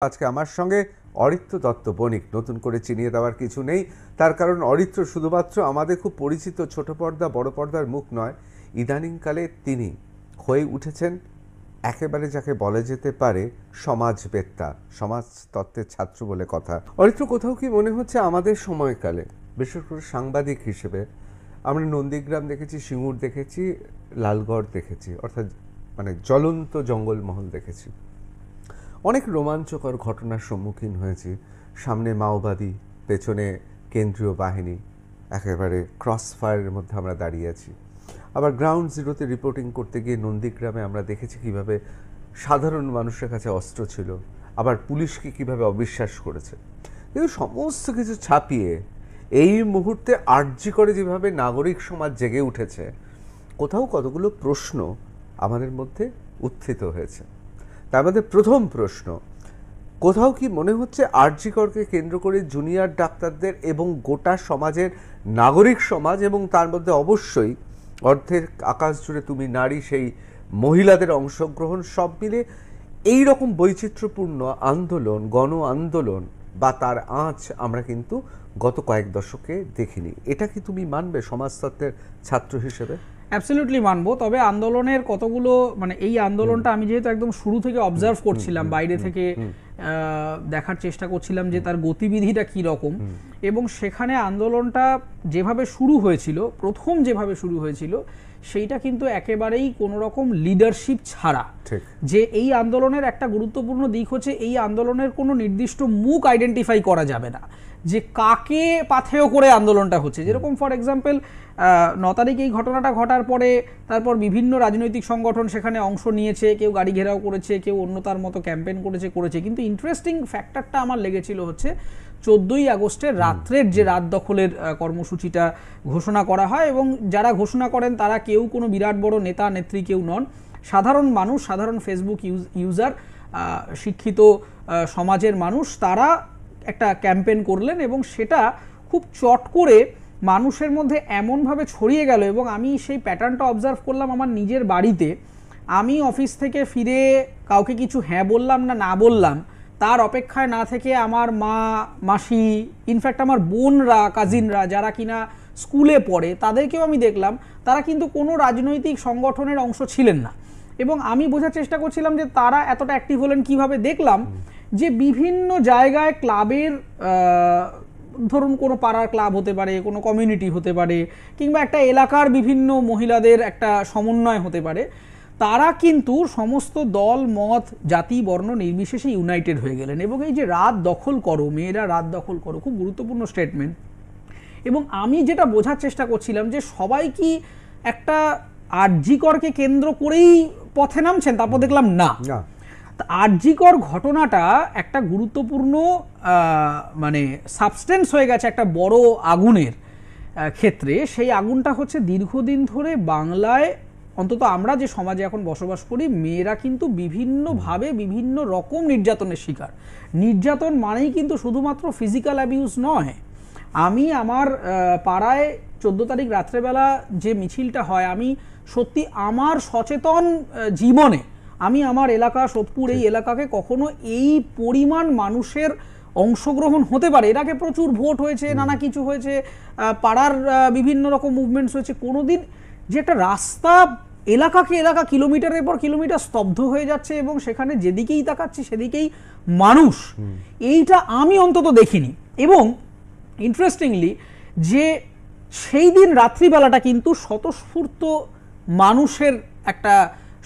আজকে আমার সঙ্গে অরিত্র দত্ত বণিক। নতুন করে চিনিয়ে দেওয়ার কিছু নেই, তার কারণ অরিত্র শুধুমাত্র আমাদের খুব পরিচিত ছোট পর্দা বড় পর্দার মুখ নয়, ইদানিংকালে তিনি হয়ে উঠেছেন একেবারে যাকে বলা যেতে পারে সমাজবেত্তা, সমাজতত্ত্বের ছাত্র বলে কথা। অরিত্র, কোথাও কি মনে হচ্ছে আমাদের সময়কালে, বিশেষ করে সাংবাদিক হিসেবে, আমরা নন্দীগ্রাম দেখেছি, সিঙ্গুর দেখেছি, লালগড় দেখেছি, অর্থাৎ মানে জ্বলন্ত জঙ্গলমহল দেখেছি, অনেক রোমাঞ্চকর ঘটনার সম্মুখীন হয়েছি। সামনে মাওবাদী, পেছনে কেন্দ্রীয় বাহিনী, একেবারে ক্রস ফায়ারের মধ্যে আমরা দাঁড়িয়ে আছি। আবার গ্রাউন্ড জিরোতে রিপোর্টিং করতে গিয়ে নন্দীগ্রামে আমরা দেখেছি কিভাবে সাধারণ মানুষের কাছে অস্ত্র ছিল, আবার পুলিশকে কিভাবে অবিশ্বাস করেছে। কিন্তু সমস্ত কিছু ছাপিয়ে এই মুহূর্তে আর্জি করে যেভাবে নাগরিক সমাজ জেগে উঠেছে, কোথাও কতগুলো প্রশ্ন আমাদের মধ্যে উত্থিত হয়েছে। তার মধ্যে প্রথম প্রশ্ন, কোথাও কি মনে হচ্ছে আরজি করকে কেন্দ্র করে জুনিয়র ডাক্তারদের এবং গোটা সমাজের নাগরিক সমাজ, এবং তার মধ্যে অবশ্যই অর্ধের আকাশ জুড়ে তুমি নারী, সেই মহিলাদের অংশগ্রহণ, সব মিলে এই রকম বৈচিত্র্যপূর্ণ আন্দোলন, গণ আন্দোলন বা তার আঁচ আমরা কিন্তু গত কয়েক দশকে দেখিনি। এটা কি তুমি মানবে সমাজতত্ত্বের ছাত্র হিসেবে? অ্যাবসলিউটলি মানবো। তবে আন্দোলনের কতগুলো, মানে এই আন্দোলনটা আমি যেহেতু একদম শুরু থেকে অবজার্ভ করছিলাম, বাইরে থেকে দেখার চেষ্টা করছিলাম যে তার গতিবিধিটা কি রকম, এবং সেখানে আন্দোলনটা যেভাবে শুরু হয়েছিল, প্রথম যেভাবে শুরু হয়েছিল, সেইটা কিন্তু একেবারেই কোনো রকম লিডারশিপ ছাড়া। যে এই আন্দোলনের একটা গুরুত্বপূর্ণ দিক হচ্ছে এই আন্দোলনের কোনো নির্দিষ্ট মুখ আইডেন্টিফাই করা যাবে না, যে কাকে পাথেয় করে আন্দোলনটা হচ্ছে। যেরকম ফর এক্সাম্পল 9 তারিখ এই ঘটনাটা ঘটার পরে তারপর বিভিন্ন রাজনৈতিক সংগঠন সেখানে অংশ নিয়েছে, কেউ গাড়ি ঘেরাও করেছে, কেউ অন্য তার মতো ক্যাম্পেইন করেছে। কিন্তু ইন্টারেস্টিং ফ্যাক্টরটা আমার লেগেছিল হচ্ছে 14ই আগস্টের রাত্রের যে রাত দখলের কর্মসূচিটা ঘোষণা করা হয়, এবং যারা ঘোষণা করেন তারা কেউ কোনো বিরাট বড় নেতা নেত্রী কেউ নন, সাধারণ মানুষ, সাধারণ ফেসবুক ইউজার, শিক্ষিত সমাজের মানুষ, তারা একটা ক্যাম্পেইন করলেন, এবং সেটা খুব চট করে মানুষের মধ্যে এমনভাবে ছড়িয়ে গেল। এবং আমি সেই প্যাটার্নটা অবজার্ভ করলাম আমার নিজের বাড়িতে। আমি অফিস থেকে ফিরে কাউকে কিছু হ্যাঁ বললাম না বললাম, তার অপেক্ষায় না থেকে আমার মা, মাসি, ইনফ্যাক্ট আমার বোনরা, কাজিনরা যারা কিনা স্কুলে পড়ে, তাদেরকেও আমি দেখলাম তারা কিন্তু কোনো রাজনৈতিক সংগঠনের অংশ ছিলেন না। এবং আমি বোঝার চেষ্টা করছিলাম যে তারা এতটা অ্যাক্টিভ হলেন কিভাবে। দেখলাম যে বিভিন্ন জায়গায় ক্লাবের, ধরুন কোনো পাড়ার ক্লাব হতে পারে, কোনো কমিউনিটি হতে পারে, কিংবা একটা এলাকার বিভিন্ন মহিলাদের একটা সমন্বয় হতে পারে, তারা কিন্তু সমস্ত দল মত জাতি বর্ণ নির্বিশেষে ইউনাইটেড হয়ে গেলেন। এবং এই যে রাত দখল করো, মেয়েরা রাত দখল করো, খুব গুরুত্বপূর্ণ স্টেটমেন্ট। এবং আমি যেটা বোঝার চেষ্টা করছিলাম যে সবাই কি একটা আরজি করকে কেন্দ্র করেই পথে নামছেন, তারপর দেখলাম না। আরজি কর ঘটনাটা একটা গুরুত্বপূর্ণ মানে সাবস্টেন্স হয়ে গেছে একটা বড় আগুনের ক্ষেত্রে। সেই আগুনটা হচ্ছে দীর্ঘদিন ধরে বাংলায়, অন্তত আমরা যে সমাজে এখন বসবাস করি, মেয়েরা কিন্তু বিভিন্নভাবে বিভিন্ন রকম নির্যাতনের শিকার। নির্যাতন মানেই কিন্তু শুধুমাত্র ফিজিক্যাল অ্যাবিউজ নয়। আমি আমার পাড়ায় 14 তারিখ রাত্রেবেলা যে মিছিলটা হয়, আমি সত্যি আমার সচেতন জীবনে আমি আমার এলাকা সোদপুর, এই এলাকাকে কখনো এই পরিমাণ মানুষের অংশগ্রহণ হতে পারে, এর আগে প্রচুর ভোট হয়েছে, নানা কিছু হয়েছে, পাড়ার বিভিন্ন রকম মুভমেন্টস হয়েছে, কোনোদিন যে একটা রাস্তা এলাকাকে এলাকা কিলোমিটারের পর কিলোমিটার স্তব্ধ হয়ে যাচ্ছে এবং সেখানে যেদিকেই তাকাচ্ছি সেদিকেই মানুষ, এইটা আমি অন্তত দেখিনি। এবং ইন্টারেস্টিংলি যে সেই দিন রাত্রিবেলাটা কিন্তু স্বতঃস্ফূর্ত মানুষের একটা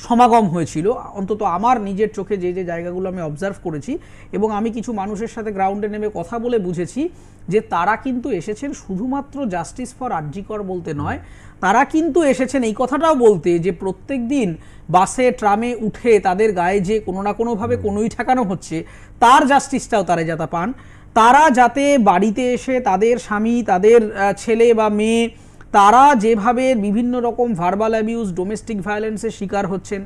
সমাগম হয়েছিল, অন্তত আমার নিজের চোখে যে যে জায়গাগুলো আমি অবজার্ভ করেছি। এবং আমি কিছু মানুষের সাথে গ্রাউন্ডে নেমে কথা বলে বুঝেছি যে তারা কিন্তু এসেছেন শুধুমাত্র জাস্টিস ফর আরজি কর বলতে নয়, তারা কিন্তু এসেছেন এই কথাটাও বলতে যে প্রত্যেক দিন বাসে ট্রামে উঠে তাদের গায়ে যে কোনো না কোনোভাবে কোনোই ঠেকানো হচ্ছে, তার জাস্টিসটাও তারা যাতে পান। তারা যাতে বাড়িতে এসে তাদের স্বামী, তাদের ছেলে বা মেয়ে, তারা যেভাবে বিভিন্ন রকম ভার্বাল অ্যাবিউজ, ডোমেস্টিক ভায়োলেন্সের শিকার হচ্ছেন,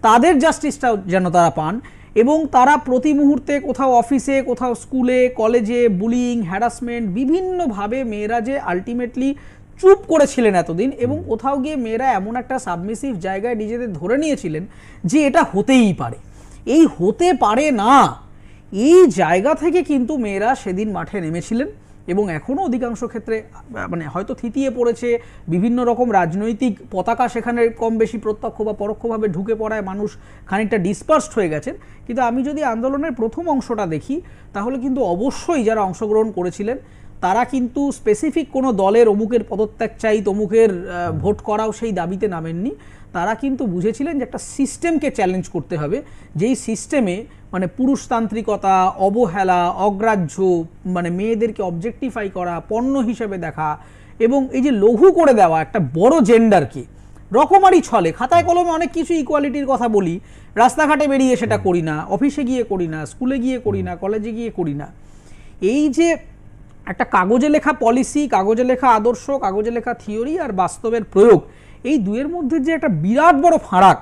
তাদের জাস্টিসটাও যেন তারা পান। এবং তারা প্রতি মুহূর্তে কোথাও অফিসে, কোথাও স্কুলে, কলেজে বুলিং, হ্যারাসমেন্ট, বিভিন্নভাবে মেয়েরা যে আলটিমেটলি চুপ করেছিলেন এতদিন, এবং কোথাও গিয়ে মেয়েরা এমন একটা সাবমিসিভ জায়গায় নিজেদের ধরে নিয়েছিলেন যে এটা হতেই পারে, এই হতে পারে না, এই জায়গা থেকে কিন্তু মেয়েরা সেদিন মাঠে নেমেছিলেন এবং এখনও অধিকাংশ ক্ষেত্রে মানে হয়তো থিতিয়ে পড়েছে, বিভিন্ন রকম রাজনৈতিক পতাকা সেখানে কম বেশি প্রত্যক্ষ বা পরোক্ষভাবে ঢুকে পড়ায় মানুষ খানিকটা ডিসপার্সড হয়ে গেছেন। কিন্তু আমি যদি আন্দোলনের প্রথম অংশটা দেখি তাহলে কিন্তু অবশ্যই যারা অংশগ্রহণ করেছিলেন তারা কিন্তু স্পেসিফিক কোনো দলের অমুকের পদত্যাগ চাই, তমুকের ভোট করাও সেই দাবিতে নামেননি। তারা কিন্তু বুঝেছিলেন যে একটা সিস্টেমকে চ্যালেঞ্জ করতে হবে, যেই সিস্টেমে মানে পুরুষতান্ত্রিকতা, অবহেলা, অগ্রাহ্য, মানে মেয়েদেরকে অবজেক্টিফাই করা, পণ্য হিসেবে দেখা এবং এই যে লঘু করে দেওয়া একটা বড় জেন্ডারকে রকমারি ছলে, খাতায় কলমে অনেক কিছু ইকুয়ালিটির কথা বলি, রাস্তাঘাটে বেরিয়ে সেটা করি না, অফিসে গিয়ে করি না, স্কুলে গিয়ে করি না, কলেজে গিয়ে করি না। এই যে একটা কাগজে লেখা পলিসি, কাগজে লেখা আদর্শ, কাগজে লেখা থিওরি আর বাস্তবের প্রয়োগ, এই দুয়ের মধ্যে যে একটা বিরাট বড় ফারাক,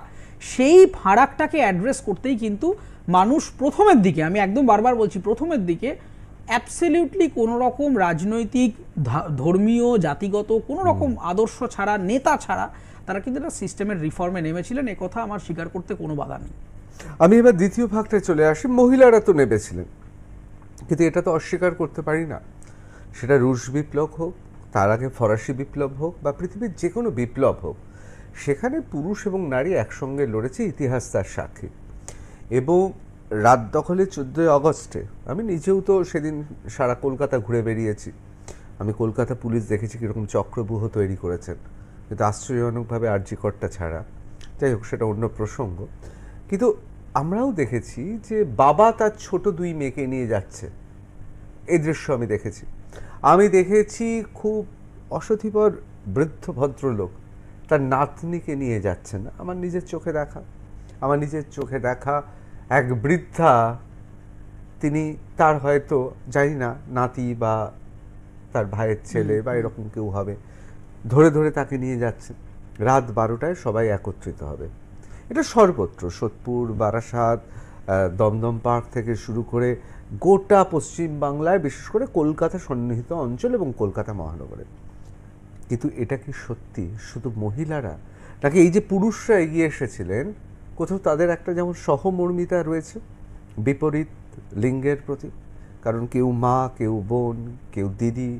সেই ফারাকটাকে অ্যাড্রেস করতেই কিন্তু মানুষ প্রথমের দিকে, আমি একদম বারবার বলছি প্রথমের দিকে, অ্যাবসলিউটলি কোনো রকম রাজনৈতিক, ধর্মীয়, জাতিগত কোনো রকম আদর্শ ছাড়া, নেতা ছাড়া তারা কিন্তু একটা সিস্টেমের রিফর্মে নেমেছিলেন। এ কথা আমার স্বীকার করতে কোনো বাধা নেই। আমি এবার দ্বিতীয় ভাগটায় চলে আসি। মহিলারা তো নেমেছিলেন, কিন্তু এটা তো অস্বীকার করতে পারি না, সেটা রুশ বিপ্লব হোক, তার আগে ফরাসি বিপ্লব হোক, বা পৃথিবীর যে কোনো বিপ্লব হোক, সেখানে পুরুষ এবং নারী একসঙ্গে লড়েছে, ইতিহাস তার সাক্ষী। এবং রাত দখলে 14ই আগস্টে আমি নিজেও তো সেদিন সারা কলকাতা ঘুরে বেরিয়েছি। আমি কলকাতা পুলিশ দেখেছি কীরকম চক্রব্যূহ তৈরি করেছেন, কিন্তু আশ্চর্যজনকভাবে আরজি করটা ছাড়া। যাই হোক, সেটা অন্য প্রসঙ্গ। কিন্তু আমরাও দেখেছি যে বাবা তার ছোট 2 মেয়েকে নিয়ে যাচ্ছে, এই দৃশ্য আমি দেখেছি। আমি দেখেছি খুব অসতিপর বৃদ্ধ ভদ্রলোক তার নাতনিকে নিয়ে যাচ্ছেন। আমার নিজের চোখে দেখা এক বৃদ্ধা, তিনি তার হয়তো জানি না নাতি বা তার ভাইয়ের ছেলে বা এরকম কেউ হবে, ধরে ধরে তাকে নিয়ে যাচ্ছেন। রাত 12টায় সবাই একত্রিত হবে। এটা সর্বত্র, সোদপুর, বারাসাত, দমদম পার্ক থেকে শুরু করে গোটা পশ্চিম বাংলায়, বিশেষ করে কলকাতা সন্নিহিত অঞ্চল এবং কলকাতা মহানগরে। কিন্তু এটা কি সত্যি শুধু মহিলারা, নাকি এই যে পুরুষরা এগিয়ে এসেছিলেন, কোথাও তাদের একটা যেমন সহমর্মিতা রয়েছে বিপরীত লিঙ্গের প্রতি? কারণ কেউ মা, কেউ বোন, কেউ দিদি,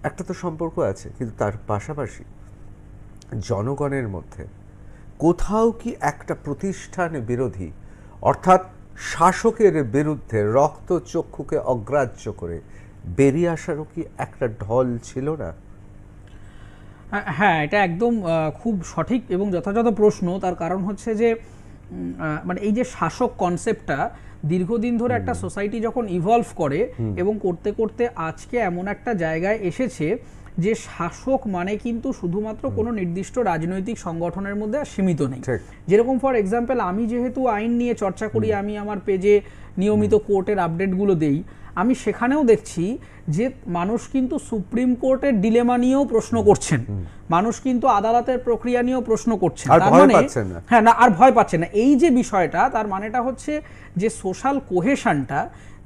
একটা তো সম্পর্ক আছে। কিন্তু তার পাশাপাশি জনগণের মধ্যে কোথাও কি একটা প্রতিষ্ঠান বিরোধী, অর্থাৎ শাসকের বিরুদ্ধে রক্তচক্ষুকে অগ্রাহ্য করে বেরিয়ে আসারও কি একটা ঢল ছিল না? হ্যাঁ, এটা একদম খুব সঠিক এবং যথাযথ প্রশ্ন। তার কারণ হচ্ছে যে মানে এই যে শাসক কনসেপ্টটা দীর্ঘদিন ধরে একটা সোসাইটি যখন ইভলভ করে এবং করতে করতে আজকে এমন একটা জায়গায় এসেছে যে শাসক মানে কিন্তু শুধুমাত্র কোনো নির্দিষ্ট রাজনৈতিক সংগঠনের মধ্যে সীমিত নেই। যেরকম ফর এক্সাম্পল, আমি যেহেতু আইন নিয়ে চর্চা করি, আমি আমার পেজে নিয়মিত কোর্টের আপডেটগুলো দেই, আমি সেখানেও দেখছি যে মানুষ কিন্তু সুপ্রিম কোর্টের ডিলেমা নিয়েও প্রশ্ন করছেন, মানুষ কিন্তু আদালতের প্রক্রিয়া নিয়েও প্রশ্ন করছেন। তার মানে হ্যাঁ না, আর ভয় পাচ্ছেন না। এই যে বিষয়টা, তার মানেটা হচ্ছে যে সোশ্যাল কোহেশনটা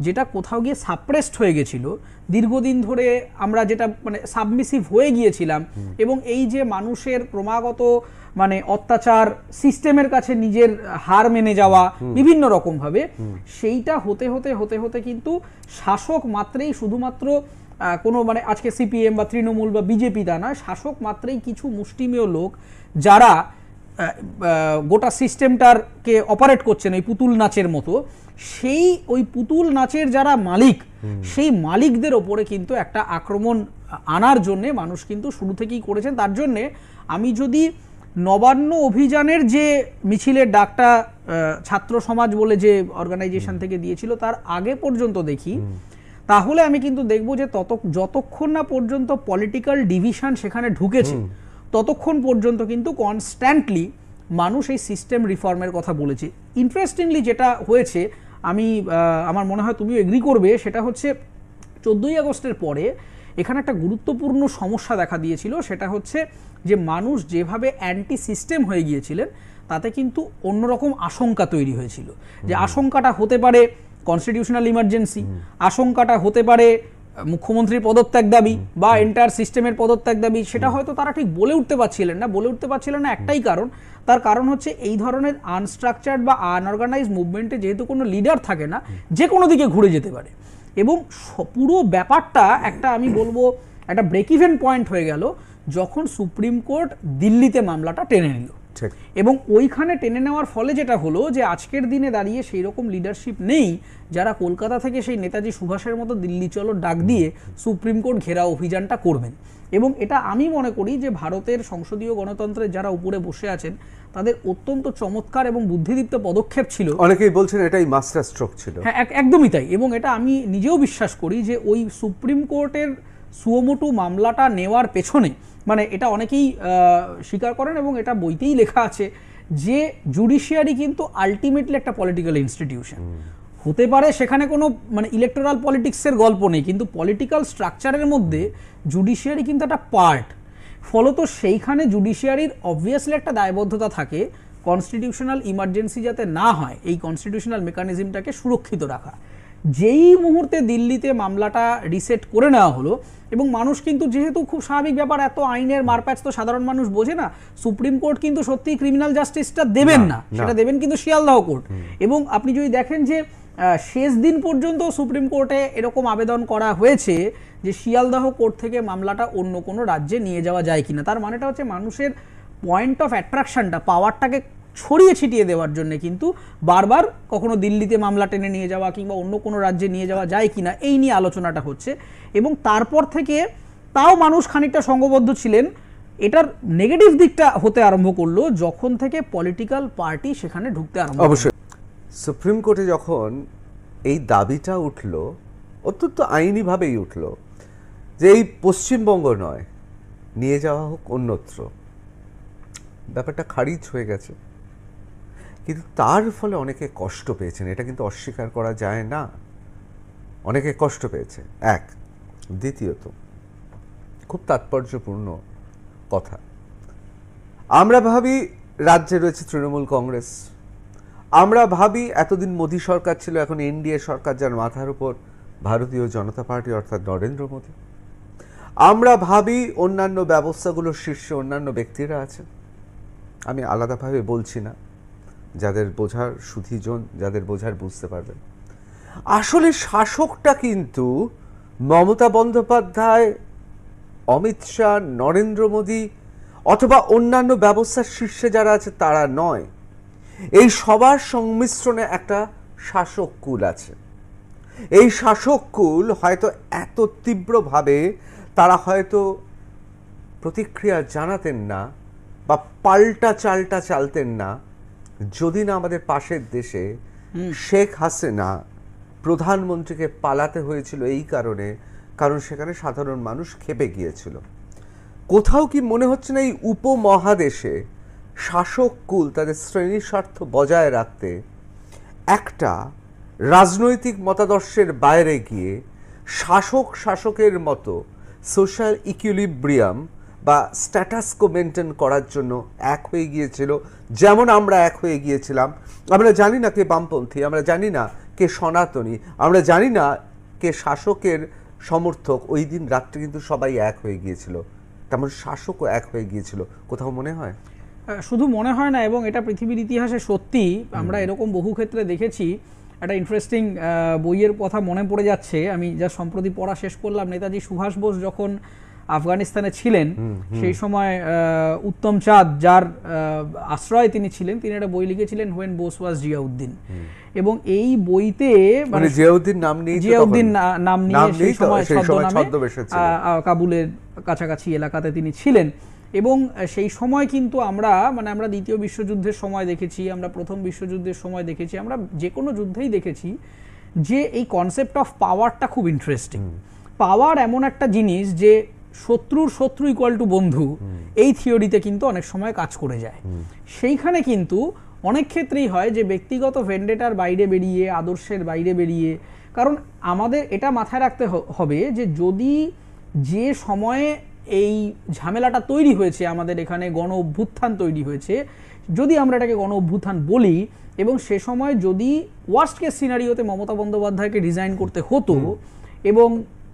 যেটা কোথাও গিয়ে সাপ্রেসড হয়ে গেছিল দীর্ঘদিন ধরে, আমরা যেটা মানে সাবমিসিভ হয়ে গিয়েছিলাম, এবং এই যে মানুষের ক্রমাগত মানে অত্যাচার, সিস্টেমের কাছে নিজের হার মেনে যাওয়া বিভিন্ন রকম ভাবে, সেইটা হতে হতে হতে হতে কিন্তু শাসক মাত্রেই শুধুমাত্র কোনো মানে আজকে সিপিএম বা তৃণমূল বা বিজেপি তা নয়, শাসক মাত্রেই কিছু মুষ্টিমেয় লোক যারা গোটা সিস্টেমটারকে অপারেট করছেন ওই পুতুল নাচের মতো, সেই ওই পুতুল নাচের যারা মালিক, সেই মালিকদের ওপরে কিন্তু একটা আক্রমণ আনার জন্যে মানুষ কিন্তু শুরু থেকেই করেছেন। তার জন্যে আমি যদি নবান্ন অভিযানের যে মিছিলের ডাকটা ছাত্র সমাজ বলে যে অর্গানাইজেশন থেকে দিয়েছিল তার আগে পর্যন্ত দেখি, তাহলে আমি কিন্তু দেখব যে যতক্ষণ না পর্যন্ত পলিটিক্যাল ডিভিশন সেখানে ঢুকেছে, ততক্ষণ পর্যন্ত কিন্তু কনস্ট্যান্টলি মানুষ এই সিস্টেম রিফর্মের কথা বলেছে। ইন্টারেস্টিংলি যেটা হয়েছে, আমার মনে হয় তুমিও এগ্রি করবে, সেটা হচ্ছে 14ই আগস্টের পরে এখানে একটা গুরুত্বপূর্ণ সমস্যা দেখা দিয়েছিল। সেটা হচ্ছে যে মানুষ যেভাবে অ্যান্টি সিস্টেম হয়ে গিয়েছিলেন, তাতে কিন্তু অন্যরকম আশঙ্কা তৈরি হয়েছিল। যে আশঙ্কাটা হতে পারে কনস্টিটিউশনাল ইমার্জেন্সি, আশঙ্কাটা হতে পারে মুখ্যমন্ত্রীর পদত্যাগ দাবি বা এন্টায়ার সিস্টেমের পদত্যাগ দাবি, সেটা হয়তো তারা ঠিক বলে উঠতে পারছিলেন না। একটাই কারণ, তার কারণ হচ্ছে এই ধরনের আনস্ট্রাকচার্ড বা আনঅর্গানাইজ মুভমেন্টে যেহেতু কোনো লিডার থাকে না, যে কোনো দিকে ঘুরে যেতে পারে। এবং পুরো ব্যাপারটা একটা, আমি বলবো একটা ব্রেক ইভেন পয়েন্ট হয়ে গেল যখন সুপ্রিম কোর্ট দিল্লিতে মামলাটা টেনে নিল। এবং ওইখানে টেনে নেওয়ার ফলে যেটা হলো যে আজকের দিনে দাঁড়িয়ে সেই রকম লিডারশিপ নেই যারা কলকাতা থেকে সেই নেতাজি সুভাষের মতো দিল্লি চলো ডাক দিয়ে সুপ্রিম কোর্ট ঘেরাও অভিযানটা করবেন। এবং এটা আমি মনে করি যে ভারতের সংসদীয় গণতন্ত্রের যারা উপরে বসে আছেন তাদের অত্যন্ত চমৎকার এবং বুদ্ধিদীপ্ত পদক্ষেপ ছিল। অনেকেই বলছেন এটাই মাস্টার স্ট্রোক ছিল। হ্যাঁ, একদমই তাই। এবং এটা আমি নিজেও বিশ্বাস করি যে ওই সুপ্রিম কোর্টের সুমোটো মামলাটা নেওয়ার পেছনে, মানে এটা অনেকেই স্বীকার করেন এবং এটা বইতেই লেখা আছে যে জুডিশিয়ারি কিন্তু আলটিমেটলি একটা পলিটিক্যাল ইনস্টিটিউশন হতে পারে, সেখানে কোনো মানে ইলেকটোরাল পলিটিক্সের গল্প নেই, কিন্তু পলিটিক্যাল স্ট্রাকচারের মধ্যে জুডিশিয়ারি কিন্তু একটা পার্ট। ফলত সেইখানে জুডিশিয়ারির অবভিয়াসলি একটা দায়বদ্ধতা থাকে কনস্টিটিউশনাল ইমার্জেন্সি যাতে না হয়, এই কনস্টিটিউশনাল মেকানিজমটাকে সুরক্ষিত রাখা। যেই মুহূর্তে দিল্লিতে মামলাটা রিসেট করে নেওয়া হলো, এবং মানুষ কিন্তু যেহেতু খুব স্বাভাবিক ব্যাপার, এত আইনের মারপ্যাচ তো সাধারণ মানুষ বোঝে না, সুপ্রিম কোর্ট কিন্তু সত্যি ক্রিমিনাল জাস্টিসটা দেবেন না, সেটা দেবেন কিন্তু শিয়ালদহ কোর্ট। এবং আপনি যদি দেখেন যে শেষ দিন পর্যন্ত সুপ্রিম কোর্টে এরকম আবেদন করা হয়েছে যে শিয়ালদহ কোর্ট থেকে মামলাটা অন্য কোনো রাজ্যে নিয়ে যাওয়া যায় কিনা। তার মানেটা হচ্ছে মানুষের পয়েন্ট অফ অ্যাট্রাকশনটা, পাওয়ারটাকে ছড়িয়ে ছিটিয়ে দেওয়ার জন্য কিন্তু বারবার কখনো দিল্লিতে মামলা টেনে নিয়ে যাওয়া কিংবা অন্য কোনো রাজ্যে নিয়ে যাওয়া যায় কিনা এই নিয়ে আলোচনাটা হচ্ছে। এবং তারপর থেকে তাও মানুষ খানিকটা সংঘবদ্ধ ছিলেন। এটার নেগেটিভ দিকটা হতে আরম্ভ করলো যখন থেকে পলিটিক্যাল পার্টি সেখানে ঢুকতে আরম্ভ করলো। অবশ্যই সুপ্রিম কোর্টে যখন এই দাবিটা উঠল, অত্যন্ত আইনিভাবেই উঠল যে এই পশ্চিমবঙ্গ নয়, নিয়ে যাওয়া হোক অন্যত্র, ব্যাপারটা খারিজ হয়ে গেছে। কিন্তু তার ফলে অনেকে কষ্ট পেয়েছেন, এটা কিন্তু অস্বীকার করা যায় না, অনেকে কষ্ট পেয়েছে। এক, দ্বিতীয়ত খুব তাৎপর্যপূর্ণ কথা, আমরা ভাবি রাজ্যে রয়েছে তৃণমূল কংগ্রেস, আমরা ভাবি এতদিন মোদী সরকার ছিল, এখন এনডিএ সরকার, যার মাথার উপর ভারতীয় জনতা পার্টি অর্থাৎ নরেন্দ্র মোদী। আমরা ভাবি অন্যান্য ব্যবস্থাগুলোর শীর্ষে অন্যান্য ব্যক্তিরা আছেন, আমি আলাদাভাবে বলছি না, যাদের বোঝার সুধীজন, যাদের বোঝার বুঝতে পারবেন। আসলে শাসকটা কিন্তু মমতা বন্দ্যোপাধ্যায়, অমিত শাহ, নরেন্দ্র মোদী অথবা অন্যান্য ব্যবস্থার শীর্ষে যারা আছে তারা নয়, এই সবার সংমিশ্রণে একটা শাসক কুল আছে। এই শাসক কুল হয়তো এত তীব্রভাবে তারা হয়তো প্রতিক্রিয়া জানাতেন না বা পাল্টা চালটা চালতেন না যদি না আমাদের পাশের দেশে শেখ হাসিনা প্রধানমন্ত্রীকে পালাতে হয়েছিল এই কারণে, কারণ সেখানে সাধারণ মানুষ ক্ষেপে গিয়েছিল। কোথাও কি মনে হচ্ছে না এই উপমহাদেশে শাসক কুল তাদের শ্রেণী স্বার্থ বজায় রাখতে একটা রাজনৈতিক মতাদর্শের বাইরে গিয়ে শাসকের মতো সোশ্যাল ইকুইলিব্রিয়াম বা স্ট্যাটাসকো মেনটেন করার জন্য এক হয়ে গিয়েছিল, যেমন আমরা এক হয়ে গিয়েছিলাম। আমরা জানি না কে বামপন্থী, আমরা জানি না কে সনাতনী, আমরা জানি না কে শাসকের সমর্থক। ওই দিন রাত্রে কিন্তু সবাই এক হয়ে গিয়েছিল, তেমন শাসকও এক হয়ে গিয়েছিল। কোথাও মনে হয়? শুধু মনে হয় না, এবং এটা পৃথিবীর ইতিহাসে সত্যি আমরা এরকম বহু ক্ষেত্রে দেখেছি। একটা ইন্টারেস্টিং বইয়ের কথা মনে পড়ে যাচ্ছে, আমি যা সম্প্রতি পড়া শেষ করলাম। নেতাজি সুভাষ বোস যখন আফগানিস্তানে ছিলেন সেই সময় উত্তম চাঁদ, যার আশ্রয় তিনি ছিলেন, তিনি একটা বই লিখেছিলেন হোয়েন বোস ওয়াজ জিয়াউদ্দিন। এবং এই বইতে মানে জিয়াউদ্দিন নাম নিয়ে সেই সময় কাবুলের কাছাকাছি এলাকাতে তিনি ছিলেন। এবং সেই সময় কিন্তু আমরা দ্বিতীয় বিশ্বযুদ্ধের সময় দেখেছি, আমরা প্রথম বিশ্বযুদ্ধের সময় দেখেছি, আমরা যে কোনো যুদ্ধেই দেখেছি যে এই কনসেপ্ট অফ পাওয়ারটা খুব ইন্টারেস্টিং। পাওয়ার এমন একটা জিনিস যে শত্রুর শত্রু ইকুয়াল টু বন্ধু, এই থিওরিতে কিন্তু অনেক সময় কাজ করে যায়। সেইখানে কিন্তু অনেক ক্ষেত্রেই হয় যে ব্যক্তিগত ভেন্ডেটার বাইরে বেরিয়ে, আদর্শের বাইরে বেরিয়ে, কারণ আমাদের এটা মাথায় রাখতে হবে যে যদি যে সময়ে এই ঝামেলাটা তৈরি হয়েছে, আমাদের এখানে গণ অভ্যুত্থান তৈরি হয়েছে, যদি আমরা এটাকে গণ অভ্যুত্থান বলি, এবং সে সময় যদি ওয়ার্স্ট কেস সিনারিওতে মমতা বন্দ্যোপাধ্যায়কে রিজাইন করতে হতো এবং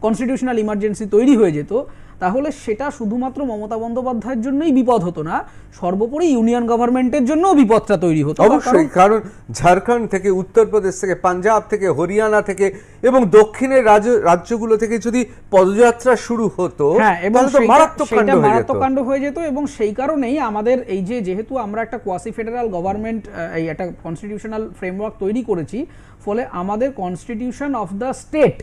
কনস্টিটিউশনাল ইমার্জেন্সি তৈরি হয়ে যেত, তাহলে সেটা শুধুমাত্র মমতা বন্দ্যোপাধ্যায়ের জন্যই বিপদ হতো না, সর্বোপরি ইউনিয়ন গভর্নমেন্টের জন্যও বিপদটা তৈরি হতো। অবশ্যই, কারণ ঝাড়খণ্ড থেকে, উত্তরপ্রদেশ থেকে, পাঞ্জাব থেকে, হরিয়ানা থেকে এবং দক্ষিণের রাজ্যগুলো থেকে যদি পদযাত্রা শুরু হতো, এবং মারাত্মক কাণ্ড হয়ে যেত। এবং সেই কারণেই আমাদের এই যেহেতু আমরা একটা কোয়াসি ফেডারাল গভর্নমেন্ট, এই একটা কনস্টিটিউশনাল ফ্রেমওয়ার্ক তৈরি করেছি, ফলে আমাদের কনস্টিটিউশন অফ দ্য স্টেট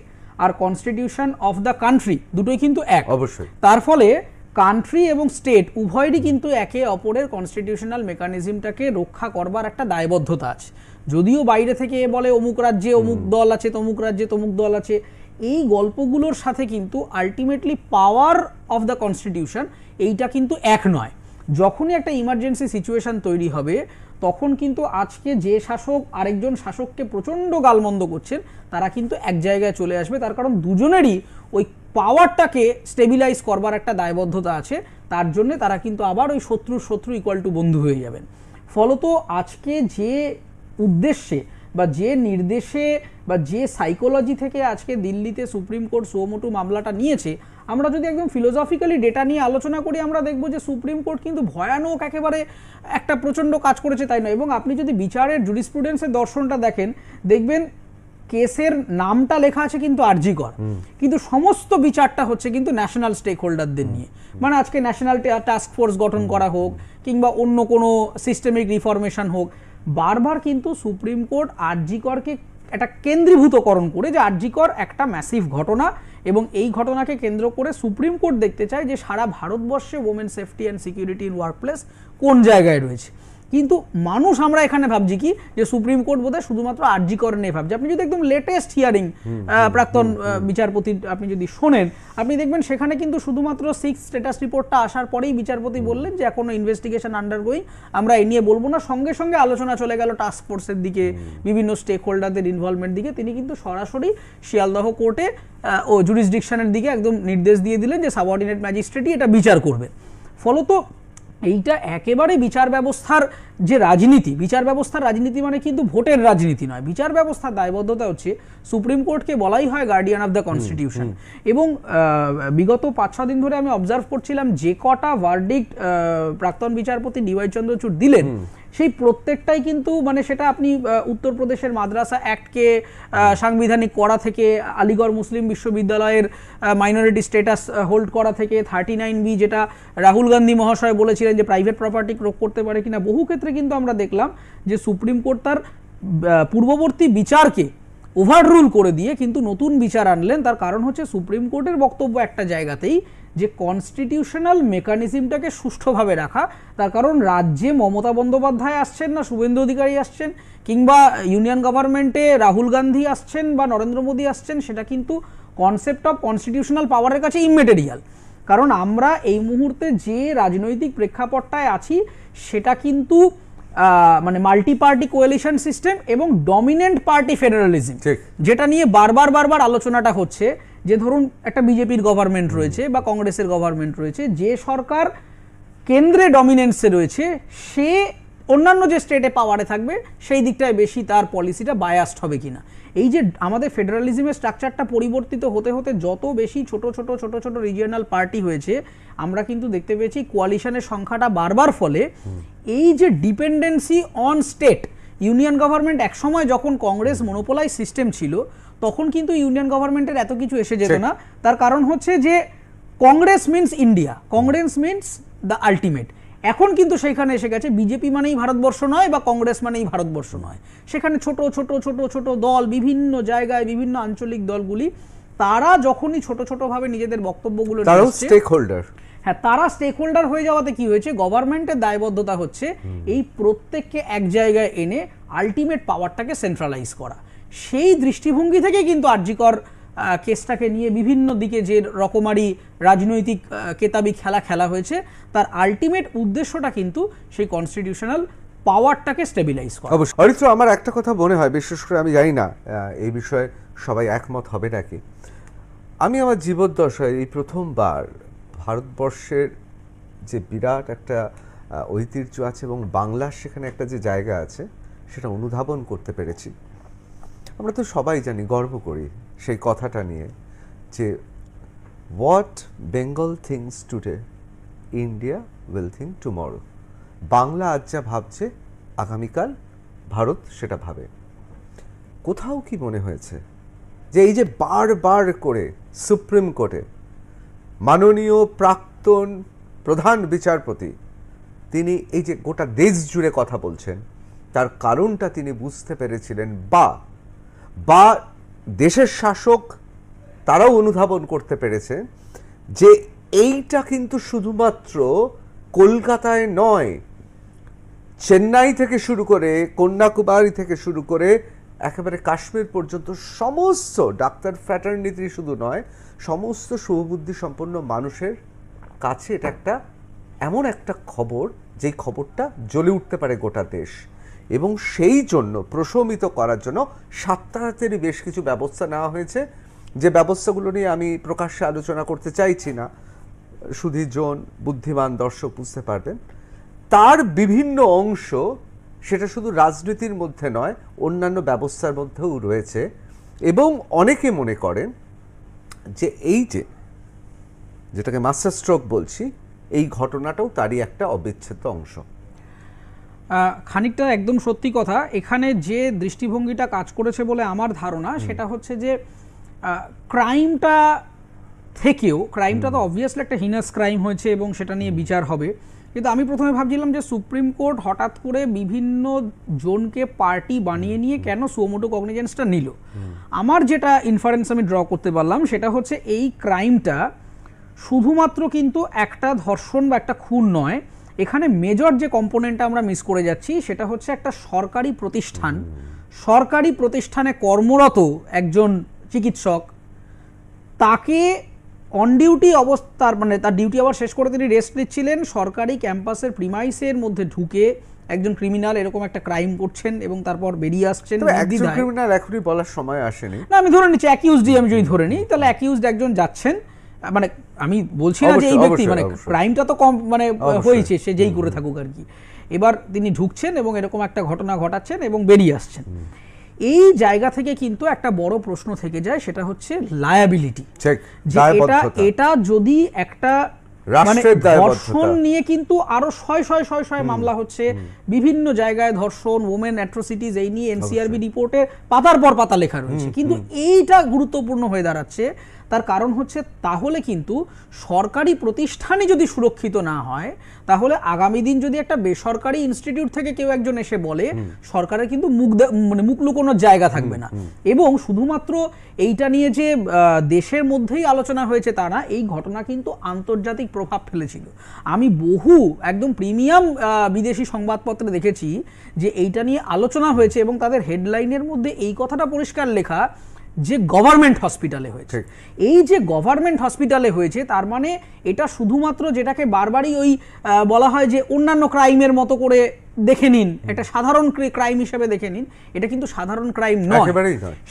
আর কনস্টিটিউশন অফ দ্য কান্ট্রি দুটোই কিন্তু এক। অবশ্যই, তার ফলে কান্ট্রি এবং স্টেট উভয়েরই কিন্তু একে অপরের কনস্টিটিউশনাল মেকানিজমটাকে রক্ষা করবার একটা দায়বদ্ধতা আছে। যদিও বাইরে থেকে বলে অমুক রাজ্যে অমুক দল আছে, তমুক রাজ্যে তমুক দল আছে, এই গল্পগুলোর সাথে কিন্তু ultimately power of the constitution এইটা কিন্তু এক নয়। যখনই একটা ইমার্জেন্সি সিচুয়েশন তৈরি হবে, তখন কিন্তু আজকে যে শাসক আরেকজন শাসককে প্রচণ্ড গালমন্দ করছেন, তারা কিন্তু এক জায়গায় চলে আসবে। তার কারণ দুজনেরই ওই পাওয়ারটাকে স্টেবিলাইজ করবার একটা দায়বদ্ধতা আছে। তার জন্য তারা কিন্তু আবার ওই শত্রু ইকুয়াল টু বন্ধু হয়ে যাবেন। ফলত আজকে যে উদ্দেশ্যে বা যে নির্দেশে বা যে সাইকোলজি থেকে আজকে দিল্লিতে সুপ্রিম কোর্ট সুমোটো মামলাটা নিয়েছে, আমরা যদি একদম ফিলোসফিক্যালি ডেটা নিয়ে আলোচনা করি, আমরা দেখব যে সুপ্রিম কোর্ট কিন্তু ভয়ানক একেবারে একটা প্রচণ্ড কাজ করেছে, তাই নয়। এবং আপনি যদি বিচারের জুরিসপ্রুডেন্সের দর্শনটা দেখবেন কেসের নামটা লেখা আছে কিন্তু আরজি কর, কিন্তু সমস্ত বিচারটা হচ্ছে কিন্তু ন্যাশনাল স্টেক হোল্ডারদের নিয়ে। মানে আজকে ন্যাশনাল টাস্ক ফোর্স গঠন করা হোক কিংবা অন্য কোনো সিস্টেমিক রিফরমেশন হোক, বারবার কিন্তু সুপ্রিম কোর্ট আরজি করকে একটা কেন্দ্রীভূতকরণ করে যে আরজি কর একটা ম্যাসিভ ঘটনা, এবং এই ঘটনাকে কেন্দ্র করে সুপ্রিম কোর্ট দেখতে চায় যে সারা ভারতবর্ষে women safety and security in workplace কোন জায়গায় রয়েছে। কিন্তু মানুষ আমরা এখানে ভাবছি কি যে সুপ্রিম কোর্ট বোধহয় শুধুমাত্র আরজি কর নিয়ে ভাবছে। আপনি যদি একদম লেটেস্ট হিয়ারিং প্রাক্তন বিচারপতি আপনি যদি শোনেন, আপনি দেখবেন সেখানে কিন্তু শুধুমাত্র 6 স্ট্যাটাস রিপোর্টটা আসার পরেই বিচারপতি বললেন যে এখনো ইনভেস্টিগেশন আন্ডারগোয়িং, আমরা এই নিয়ে বলবো না। সঙ্গে সঙ্গে আলোচনা চলে গেল টাস্ক ফোর্সের দিকে, বিভিন্ন স্টেক হোল্ডারদের ইনভলভমেন্ট দিকে। তিনি কিন্তু সরাসরি শিয়ালদহ কোর্টে ও জুরিসডিকশনের দিকে একদম নির্দেশ দিয়ে দিলেন যে সাবঅর্ডিনেট ম্যাজিস্ট্রেটই এটা বিচার করবে। ফলত এইটা একেবারে বিচার ব্যবস্থার যে রাজনীতি, বিচার ব্যবস্থার রাজনীতি মানে কিন্তু ভোটের রাজনীতি নয়। বিচার ব্যবস্থার দায়বদ্ধতা হচ্ছে সুপ্রিম কোর্টকে বলাই হয় গার্ডিয়ান অফ দ্য কনস্টিটিউশন। এবং বিগত 5-6 দিন ধরে আমি অবজার্ভ করছিলাম যে কটা ভার্ডিক্ট প্রাক্তন বিচারপতি ডিওয়াই চন্দ্রচূড় দিলেন, সেই প্রত্যেকটাই কিন্তু মানে সেটা আপনি উত্তরপ্রদেশের মাদ্রাসা অ্যাক্টকে সাংবিধানিক করা থেকে, আলিগড় মুসলিম বিশ্ববিদ্যালয়ের মাইনরিটি স্ট্যাটাস হোল্ড করা থেকে, 39B যেটা রাহুল গান্ধী মহাশয় বলেছিলেন যে প্রাইভেট প্রপার্টি ক্রোক করতে পারে কিনা, বহু ক্ষেত্রে কিন্তু আমরা দেখলাম যে সুপ্রিম কোর্ট তার পূর্ববর্তী বিচারকে ওভাররুল করে দিয়ে কিন্তু নতুন বিচার আনলেন। তার কারণ হচ্ছে সুপ্রিম কোর্টের বক্তব্য একটা জায়গাতেই যে কনস্টিটিউশনাল মেকানিজমটাকে সুষ্ঠুভাবে রাখা। তার কারণ রাজ্যে মমতা বন্দ্যোপাধ্যায় আসছেন না শুভেন্দু অধিকারী আসছেন, কিংবা ইউনিয়ন গভর্নমেন্টে রাহুল গান্ধী আসছেন বা নরেন্দ্র মোদী আসছেন, সেটা কিন্তু কনসেপ্ট অফ কনস্টিটিউশনাল পাওয়ারের কাছে ইমমেটেরিয়াল। কারণ আমরা এই মুহূর্তে যে রাজনৈতিক প্রেক্ষাপটটায় আছি সেটা কিন্তু মানে মাল্টি পার্টি কোয়ালিশন সিস্টেম এবং ডমিনেন্ট পার্টি ফেডারালিজম, যেটা নিয়ে বারবার আলোচনাটা হচ্ছে। যে ধরুন একটা বিজেপির গভর্নমেন্ট রয়েছে বা কংগ্রেসের গভর্নমেন্ট রয়েছে, যে সরকার কেন্দ্রে ডমিনেন্সে রয়েছে সে অন্যান্য যে স্টেটে পাওয়ারে থাকবে সেই দিকটায় বেশি তার পলিসিটা বায়াসড হবে কিনা। এই যে আমাদের ফেডারালিজমের স্ট্রাকচারটা পরিবর্তিত হতে হতে যত বেশি ছোট ছোট রিজিয়নাল পার্টি হয়েছে, আমরা কিন্তু দেখতে পেয়েছি কোয়ালিশনের সংখ্যাটা বাড়বার ফলে এই যে dependency on state, union government একসময় যখন কংগ্রেস মনোপোলাইজ সিস্টেম ছিল তখন কিন্তু ইউনিয়ন গভর্নমেন্টের এত কিছু এসে যেত না। তার কারণ হচ্ছে যে Congress means India, Congress means the ultimate. এখন কিন্তু সেখানে এসে গেছে বিজেপি মানেই ভারতবর্ষ নয় বা কংগ্রেস মানেই ভারতবর্ষ নয়। সেখানে ছোট দল, বিভিন্ন জায়গায় বিভিন্ন আঞ্চলিক দলগুলি, তারা যখনই ছোটভাবে নিজেদের বক্তব্যগুলো তারা স্টেক হোল্ডার হয়ে যাওয়াতে কি হয়েছে, গভর্নমেন্টের দায়বদ্ধতা হচ্ছে এই প্রত্যেককে এক জায়গায় এনে আলটিমেট পাওয়ারটাকে সেন্ট্রালাইজ করা। সেই দৃষ্টিভঙ্গি থেকে কিন্তু আরজি কর কেসটাকে নিয়ে বিভিন্ন দিকে যে রকমারি রাজনৈতিক কেতাবি খেলা হয়েছে, তার আলটিমেট উদ্দেশ্যটা কিন্তু সেই কনস্টিটিউশনাল পাওয়ারটাকে স্টেবিলাইজ করা। অবশ্যই অরিত্র, আমার একটা কথা মনে হয়, বিশেষ করে আমি জানি না এই বিষয়ে সবাই একমত হবে নাকি, আমি আমার জীবদ্দশায় এই প্রথমবার ভারতবর্ষের যে বিরাট একটা ঐতিহ্য আছে এবং বাংলার সেখানে একটা যে জায়গা আছে সেটা অনুধাবন করতে পেরেছি। আমরা তো সবাই জানি, গর্ব করি সেই কথাটা নিয়ে যে what Bengal things today India will think tomorrow. Bangla আজ যা ভাবছে আগামীকাল ভারত সেটা ভাবে। কোথাও কি মনে হয়েছে যে এই যে বারবার করে সুপ্রিম কোর্টে মাননীয় প্রাক্তন প্রধান বিচারপতি তিনি এই যে গোটা দেশ জুড়ে কথা বলছেন, তার কারণটা তিনি বুঝতে পেরেছিলেন, বা দেশের শাসক তারাও অনুধাবন করতে পেরেছে যে এইটা কিন্তু শুধুমাত্র কলকাতায় নয়, চেন্নাই থেকে শুরু করে কন্যাকুমারী থেকে শুরু করে একেবারে কাশ্মীর পর্যন্ত সমস্ত ডাক্তার ফ্র্যাটার্নিটি শুধু নয়, সমস্ত শুভবুদ্ধি সম্পন্ন মানুষের কাছে এটা একটা এমন একটা খবর যেই খবরটা জ্বলে উঠতে পারে গোটা দেশ। এবং সেই জন্য প্রশমিত করার জন্য সাতটাতেরই বেশ কিছু ব্যবস্থা নেওয়া হয়েছে, যে ব্যবস্থাগুলো নিয়ে আমি প্রকাশ্যে আলোচনা করতে চাইছি না, সুধীজন বুদ্ধিমান দর্শক বুঝতে পারবেন। তার বিভিন্ন অংশ সেটা শুধু রাজনীতির মধ্যে নয়, অন্যান্য ব্যবস্থার মধ্যেও রয়েছে। এবং অনেকে মনে করেন যে এই যেটাকে মাস্টার স্ট্রোক বলছি, এই ঘটনাটাও তারই একটা অবিচ্ছেদ্য অংশ। খানিকটা একদম সত্যি কথা। এখানে যে দৃষ্টিভঙ্গিটা কাজ করেছে বলে আমার ধারণা, সেটা হচ্ছে যে ক্রাইমটা তো অবভিয়াসলি একটা হিনাস ক্রাইম হয়েছে এবং সেটা নিয়ে বিচার হবে, কিন্তু আমি প্রথমে ভাবছিলাম যে সুপ্রিম কোর্ট হঠাৎ করে বিভিন্ন জনকে পার্টি বানিয়ে নিয়ে কেন সুমোটো কগনিজেন্সটা নিল। আমার যেটা ইনফারেন্স আমি ড্র করতে পারলাম সেটা হচ্ছে এই ক্রাইমটা শুধুমাত্র কিন্তু একটা ধর্ষণ বা একটা খুন নয়, এখানে মেজর যে কম্পোনেন্টটা আমরা মিস করে যাচ্ছি সেটা হচ্ছে একটা সরকারি প্রতিষ্ঠানে কর্মরত একজন চিকিৎসক, তাকে অন ডিউটি অবস্থার মানে তার ডিউটি আবার শেষ করে তিনি রেস্ট নিচ্ছিলেন, সরকারি ক্যাম্পাসের প্রিমাইসের মধ্যে ঢুকে একজন ক্রিমিনাল এরকম একটা ক্রাইম করছেন এবং তারপর বেরিয়ে আসছেন। ক্রিমিনাল এখনই বলার সময় আসেনি, না আমি ধরে নিচ্ছি অ্যাকিউজডই আমি যদি ধরে নিই, তাহলে অ্যাকিউজড একজন যাচ্ছেন, মানে আমি বলছি না যে এই ব্যক্তি, মানে ক্রাইমটা তো কম মানে হয়েছে, সে যেই করে থাকুক আর কি। এবার তিনি ঢুকছেন এবং এরকম একটা ঘটনা ঘটাচ্ছেন এবং বেরিয়ে আসছেন। এই জায়গা থেকে কিন্তু একটা বড় প্রশ্ন থেকে যায়, সেটা হচ্ছে লায়াবিলিটি। এটা যদি একটা মানে ধর্ষণ নিয়ে কিন্তু আরো শয় মামলা হচ্ছে বিভিন্ন জায়গায়, ধর্ষণ, ওমেন অ্যাট্রোসিটিজ, এই নিয়ে এনসিআরবি রিপোর্টে পাতার পর পাতা লেখা রয়েছে, কিন্তু এইটা গুরুত্বপূর্ণ হয়ে দাঁড়াচ্ছে। তার কারণ হচ্ছে তাহলে কিন্তু সরকারি প্রতিষ্ঠানই যদি সুরক্ষিত না হয়, তাহলে আগামী দিন যদি একটা বেসরকারি ইনস্টিটিউট থেকে কেউ একজন এসে বলে, সরকারের কিন্তু মুখ লুকোনোর জায়গা থাকবে না। এবং শুধুমাত্র এইটা নিয়ে যে দেশের মধ্যেই আলোচনা হয়েছে তা না, এই ঘটনা কিন্তু আন্তর্জাতিক প্রভাব ফেলেছিল। আমি বহু একদম প্রিমিয়াম বিদেশি সংবাদপত্রে দেখেছি যে এইটা নিয়ে আলোচনা হয়েছে এবং তাদের হেডলাইনের মধ্যে এই কথাটা পরিষ্কার লেখা যে গভর্নমেন্ট হসপিটালে হয়েছে। এই যে গভর্নমেন্ট হসপিটালে হয়েছে তার মানে এটা শুধুমাত্র যেটাকে বারবারই ওই বলা হয় যে অন্যান্য ক্রাইমের মতো করে দেখে নিন, একটা সাধারণ ক্রাইম হিসেবে দেখে নিন, এটা কিন্তু সাধারণ ক্রাইম নয়।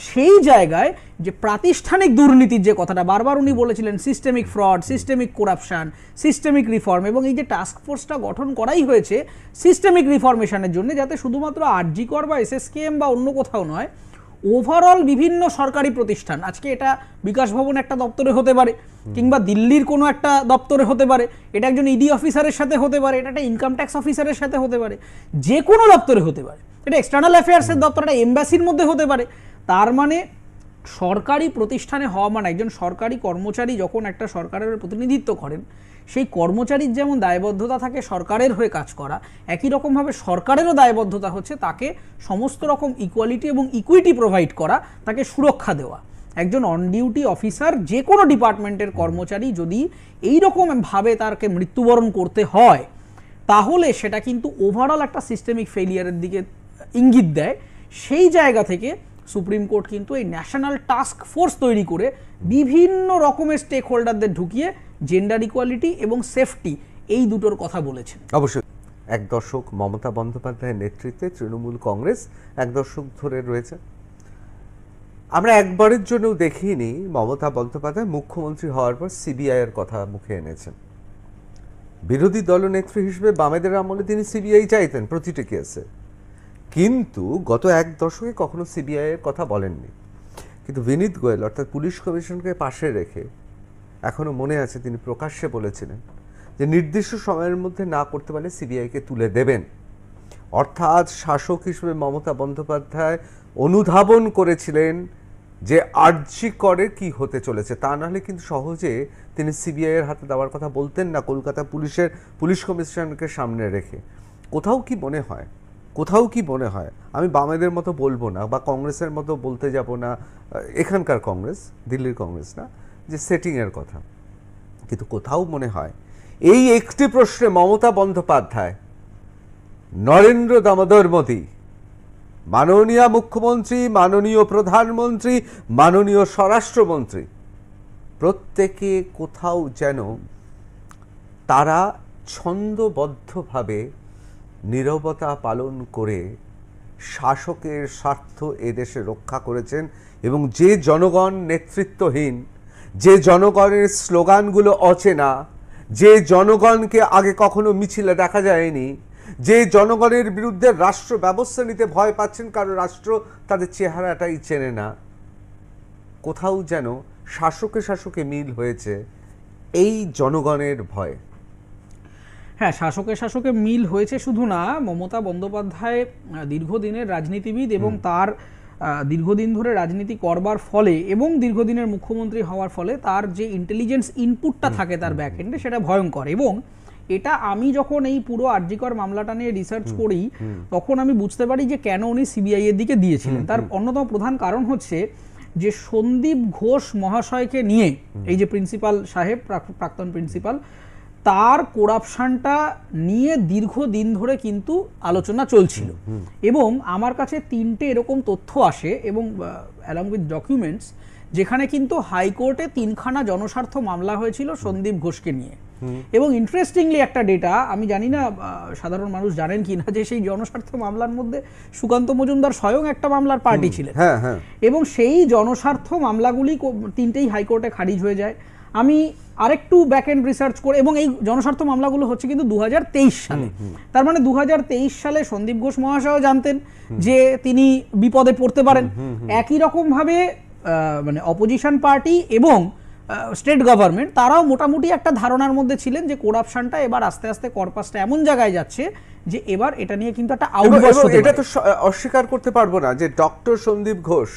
সেই জায়গায় যে প্রাতিষ্ঠানিক দুর্নীতির যে কথাটা বারবার উনি বলেছিলেন, systemic fraud, systemic corruption, systemic reform, এবং এই যে টাস্ক ফোর্সটা গঠন করাই হয়েছে সিস্টেমিক রিফর্মেশনের জন্য, যাতে শুধুমাত্র আরজি কর বা এসএসকেএম বা অন্য কোথাও নয়, ওভারঅল বিভিন্ন সরকারি প্রতিষ্ঠান, আজকে এটা বিকাশ ভবন একটা দপ্তরে হতে পারে, কিংবা দিল্লির কোনো একটা দপ্তরে হতে পারে, এটা একজন ইডি অফিসারের সাথে হতে পারে, এটা একটা ইনকাম ট্যাক্স অফিসারের সাথে হতে পারে, যে কোনো দপ্তরে হতে পারে, এটা এক্সটার্নাল অ্যাফেয়ার্সের দপ্তর, একটা এমবাসির মধ্যে হতে পারে। তার মানে সরকারি প্রতিষ্ঠানে হওয়া মানে একজন সরকারি কর্মচারী যখন একটা সরকারের প্রতিনিধিত্ব করেন, সেই কর্মচারীর যেমন দায়বদ্ধতা থাকে সরকারের হয়ে কাজ করা, একই রকমভাবে সরকারেরও দায়বদ্ধতা হচ্ছে তাকে সমস্ত রকম ইকুয়ালিটি এবং ইকুইটি প্রোভাইড করা, তাকে সুরক্ষা দেওয়া। একজন অন ডিউটি অফিসার, যে কোনো ডিপার্টমেন্টের কর্মচারী যদি এইরকমভাবে তাকে মৃত্যুবরণ করতে হয়, তাহলে সেটা কিন্তু ওভারঅল একটা সিস্টেমিক ফেলিয়ারের দিকে ইঙ্গিত দেয়। সেই জায়গা থেকে সুপ্রিম কোর্ট কিন্তু এই ন্যাশনাল টাস্ক ফোর্স তৈরি করে বিভিন্ন রকমের স্টেক হোল্ডারদের ঢুকিয়ে জেন্ডার ইকুয়ালিটি এবং সেফটি এই দুটোর কথা বলেছেন। অবশ্যই এক দশক মমতা বন্দ্যোপাধ্যায়ের নেতৃত্বে তৃণমূল কংগ্রেস এক দশক ধরে রয়েছে। আমরা একবারের জন্যও দেখিনি মমতা বন্দ্যোপাধ্যায় মুখ্যমন্ত্রী হওয়ার পর সিবিআই এর কথা মুখে এনেছেন। বিরোধী দলনেত্রী হিসেবে বামেদের আমলে তিনি সিবিআই চাইতেন প্রতিটি কেসে, কিন্তু গত এক দশকে কখনো সিবিআই এর কথা বলেননি। কিন্তু বিনীত গোয়েল অর্থাৎ পুলিশ কমিশনকে পাশে রেখে এখনো মনে আছে তিনি প্রকাশ্যে বলেছিলেন যে নির্দিষ্ট সময়ের মধ্যে না করতে পারলে সিবিআইকে তুলে দেবেন। অর্থাৎ শাসক হিসেবে মমতা বন্দ্যোপাধ্যায় অনুধাবন করেছিলেন যে আরজি করে কি হতে চলেছে, তা নাহলে কিন্তু সহজে তিনি সিবিআইয়ের হাতে দেওয়ার কথা বলতেন না কলকাতা পুলিশ কমিশনকে সামনে রেখে। কোথাও কি মনে হয়, আমি বামেদের মতো বলবো না বা কংগ্রেসের মতো বলতে যাব না, এখানকার কংগ্রেস, দিল্লির কংগ্রেস না, যে সেটিংয়ের কথা, কিন্তু কোথাও মনে হয় এই একটি প্রশ্নে মমতা বন্দ্যোপাধ্যায়, নরেন্দ্র দামোদর মোদী, মাননীয় মুখ্যমন্ত্রী, মাননীয় প্রধানমন্ত্রী, মাননীয় স্বরাষ্ট্রমন্ত্রী, প্রত্যেকে কোথাও যেন তারা ছন্দবদ্ধভাবে নীরবতা পালন করে শাসকের স্বার্থ এদেশে রক্ষা করেছেন। এবং যে জনগণ নেতৃত্বহীন, যে জনগণের স্লোগানগুলো অচেনা, যে জনগণকে আগে কখনো মিছিলে দেখা যায়নি, যে জনগণের বিরুদ্ধে রাষ্ট্র ব্যবস্থা নিতে ভয় পাচ্ছেন কারণ রাষ্ট্র তাদের চেহারাটাই চেনে না, কোথাও যেন শাসকে মিল হয়েছে এই জনগণের ভয়। হ্যাঁ, শাসকে মিল হয়েছে শুধু না, মমতা বন্দ্যোপাধ্যায় দীর্ঘদিনের রাজনীতিবিদ এবং তার দীর্ঘদিন ধরে রাজনীতি করবার ফলে এবং দীর্ঘদিনের মুখ্যমন্ত্রী হওয়ার ফলে তার যে ইন্টেলিজেন্স ইনপুটটা থাকে তার ব্যাকএন্ডে সেটা ভয়ঙ্কর। এবং এটা আমি যখন এই পুরো আরজিকর মামলাটা নিয়ে রিসার্চ করি তখন আমি বুঝতে পারি যে কেন উনি সিবিআই এর দিকে দিয়েছিলেন। তার অন্যতম প্রধান কারণ হচ্ছে যে সন্দীপ ঘোষ মহাশয়কে নিয়ে এই যে প্রিন্সিপাল সাহেব, প্রাক্তন প্রিন্সিপাল, তার করাপশনটা নিয়ে দীর্ঘদিন ধরে কিন্তু আলোচনা চলছিল। এবং আমার কাছে 3টে এরকম তথ্য আসে এবং অ্যালং উইথ ডকুমেন্টস, যেখানে কিন্তু হাইকোর্টে 3খানা জনস্বার্থ মামলা হয়েছিল সন্দীপ ঘোষকে নিয়ে। এবং ইন্টারেস্টিংলি একটা ডেটা, আমি জানি না সাধারণ মানুষ জানেন কি না, যে সেই জনস্বার্থ মামলার মধ্যে সুকান্ত মজুমদার স্বয়ং একটা মামলার পার্টি ছিলেন। এবং সেই জনস্বার্থ মামলাগুলি 3টেই হাইকোর্টে খারিজ হয়ে যায়। আমি আরেকটু ব্যাক এন্ড রিসার্চ করে, এবং এই জনস্বার্থ মামলাগুলো হচ্ছে কিন্তু 2023 সালে, তার মানে 2023 সালে সন্দীপ ঘোষ মহাশয় জানতেন যে তিনি বিপদে পড়তে পারেন। একই রকম ভাবে মানে অপোজিশন পার্টি এবং স্টেট গভর্নমেন্ট তারাও মোটামুটি একটা ধারণার মধ্যে ছিলেন যে করাপশনটা এবার আস্তে আস্তে কর্পাসটা এমন জায়গায় যাচ্ছে যে এবার এটা নিয়ে কিন্তু একটা আউটবার্স্ট হতে পারে। এটা তো অস্বীকার করতে পারবো না যে ডক্টর সন্দীপ ঘোষ,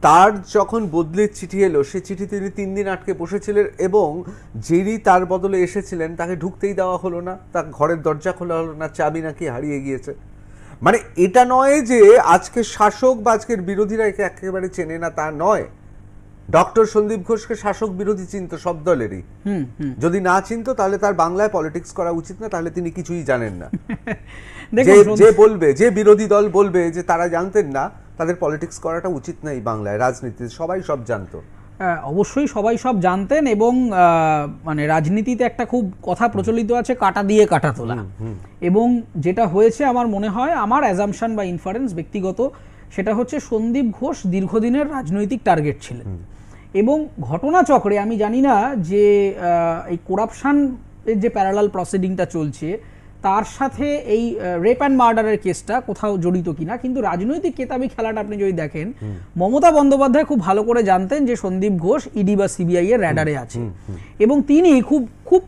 তার যখন বদলির চিঠি এলো সে চিঠি তিনি 3 দিন আটকে বসেছিলেন এবং যিনি তার বদলে এসেছিলেন তাকে ঢুকতেই দেওয়া হলো না, তার ঘরের দরজা খোলা হলো না, চাবি নাকি হারিয়ে গিয়েছে। মানে এটা নয় যে আজকের শাসক বা আজকের বিরোধীরা একে একেবারে চেনে না, তা নয়। ডক্টর সন্দীপ ঘোষকে শাসক বিরোধী চিনত সব দলেরই, যদি না চিনত তাহলে তার বাংলায় পলিটিক্স করা উচিত না, তাহলে তিনি কিছুই জানেন না। যে বলবে, যে বিরোধী দল বলবে যে তারা জানতেন না, তাদের পলিটিক্স করাটা উচিত না এই বাংলায়। রাজনীতিতে সবাই সব জানতো, অবশ্যই সবাই সব জানতেন। এবং মানে রাজনীতিতে একটা খুব কথা প্রচলিত আছে, কাটা দিয়ে কাটা তোলা। এবং যেটা হয়েছে আমার মনে হয়, আমার অ্যাজাম্পশন বা ইনফারেন্স ব্যক্তিগত, সেটা হচ্ছে সন্দীপ ঘোষ দীর্ঘদিনের রাজনৈতিক টার্গেট ছিলেন। এবং ঘটনাচক্রে আমি জানি না যে এই করাপশন এর যে প্যারালাল প্রসিডিংটা চলছে তার সাথে এই রেপ অ্যান্ড মার্ডারের কেসটা কোথাও জড়িত কিনা, কিন্তু রাজনৈতিক কেতাবি খেলাটা আপনি যদি দেখেন, মমতা বন্দ্যোপাধ্যায় খুব ভালো করে জানতেন যে সন্দীপ ঘোষ ইডি বা সিবিআই এর র্যাডারে আছে। এবং তিনি খুব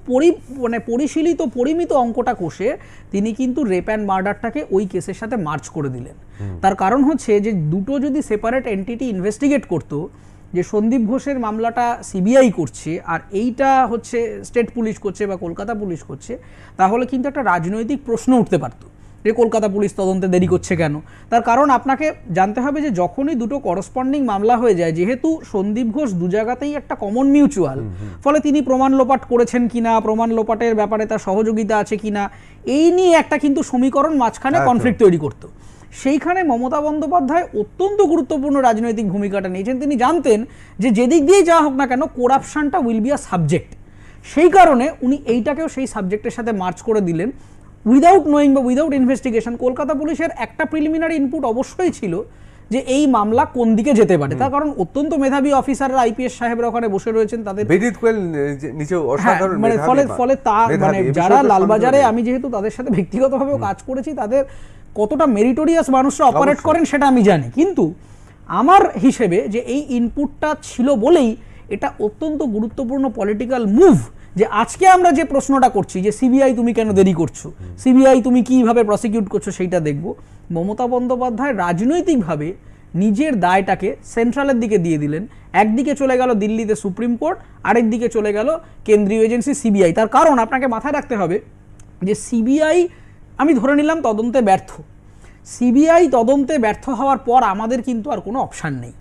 পরিশীলিত পরিমিত অঙ্কটা কষে তিনি কিন্তু রেপ অ্যান্ড মার্ডারটাকে ওই কেসের সাথে মার্চ করে দিলেন। তার কারণ হচ্ছে যে দুটো যদি সেপারেট এন্টিটি ইনভেস্টিগেট করতো, যে সন্দীপ ঘোষের মামলাটা সিবিআই করছে আর এইটা হচ্ছে স্টেট পুলিশ করছে বা কলকাতা পুলিশ করছে, তাহলে কিন্তু একটা রাজনৈতিক প্রশ্ন উঠতে পারত যে কলকাতা পুলিশ তদন্তে দেরি করছে কেন। তার কারণ আপনাকে জানতে হবে যে যখনই দুটো করসপন্ডিং মামলা হয়ে যায়, যেহেতু সন্দীপ ঘোষ দু জায়গাতেই একটা কমন মিউচুয়াল, ফলে তিনি প্রমাণ লোপাট করেছেন কিনা, প্রমাণ লোপাটের ব্যাপারে তার সহযোগিতা আছে কিনা, এই নিয়ে একটা কিন্তু সমীকরণ মাঝখানে কনফ্লিক্ট তৈরি করতো। সেইখানে মমতা বন্দ্যোপাধ্যায় অত্যন্ত গুরুত্বপূর্ণ রাজনৈতিক ভূমিকাটা নিয়েছেন। তিনি জানতেন যে যেদিক দিয়েই যাওয়া হোক না কেন করাপশনটা উইল বি আ সাবজেক্ট, সেই কারণে উনি এইটাকেও সেই সাবজেক্টের সাথে মার্চ করে দিলেন উইদাউট নোয়িং বা উইদাউট ইনভেস্টিগেশন। কলকাতা পুলিশের একটা প্রিলিমিনারি ইনপুট অবশ্যই ছিল যে এই মামলা কোন দিকে যেতে পারে, তার কারণ অত্যন্ত মেধাবী অফিসাররা, আইপিএস সাহেবরা ওখানে বসে রয়েছেন, তাদের ফলে তার মানে যারা লালবাজারে, আমি যেহেতু তাদের সাথে ব্যক্তিগতভাবেও কাজ করেছি, তাদের কতটা মেরিটোরিয়াস মানুষরা অপারেট করেন সেটা আমি জানি। কিন্তু আমার হিসেবে যে এই ইনপুটটা ছিল বলেই এটা অত্যন্ত গুরুত্বপূর্ণ পলিটিক্যাল মুভ, যে আজকে আমরা যে প্রশ্নটা করছি যে সিবিআই তুমি কেন দেরি করছো, সিবিআই তুমি কিভাবে প্রসিকিউট করছো সেইটা দেখব। মমতা বন্দ্যোপাধ্যায় রাজনৈতিকভাবে নিজের দায়টাকে সেন্ট্রালের দিকে দিয়ে দিলেন। একদিকে চলে গেল দিল্লিতে সুপ্রিম কোর্ট, আরেক দিকে চলে গেল কেন্দ্রীয় এজেন্সি সিবিআই। তার কারণ আপনাকে মাথায় রাখতে হবে যে সিবিআই আমি ধরে নিলাম তদন্তে ব্যর্থ, সিবিআই তদন্তে ব্যর্থ হওয়ার পর আমাদের কিন্তু আর কোনো অপশান নেই।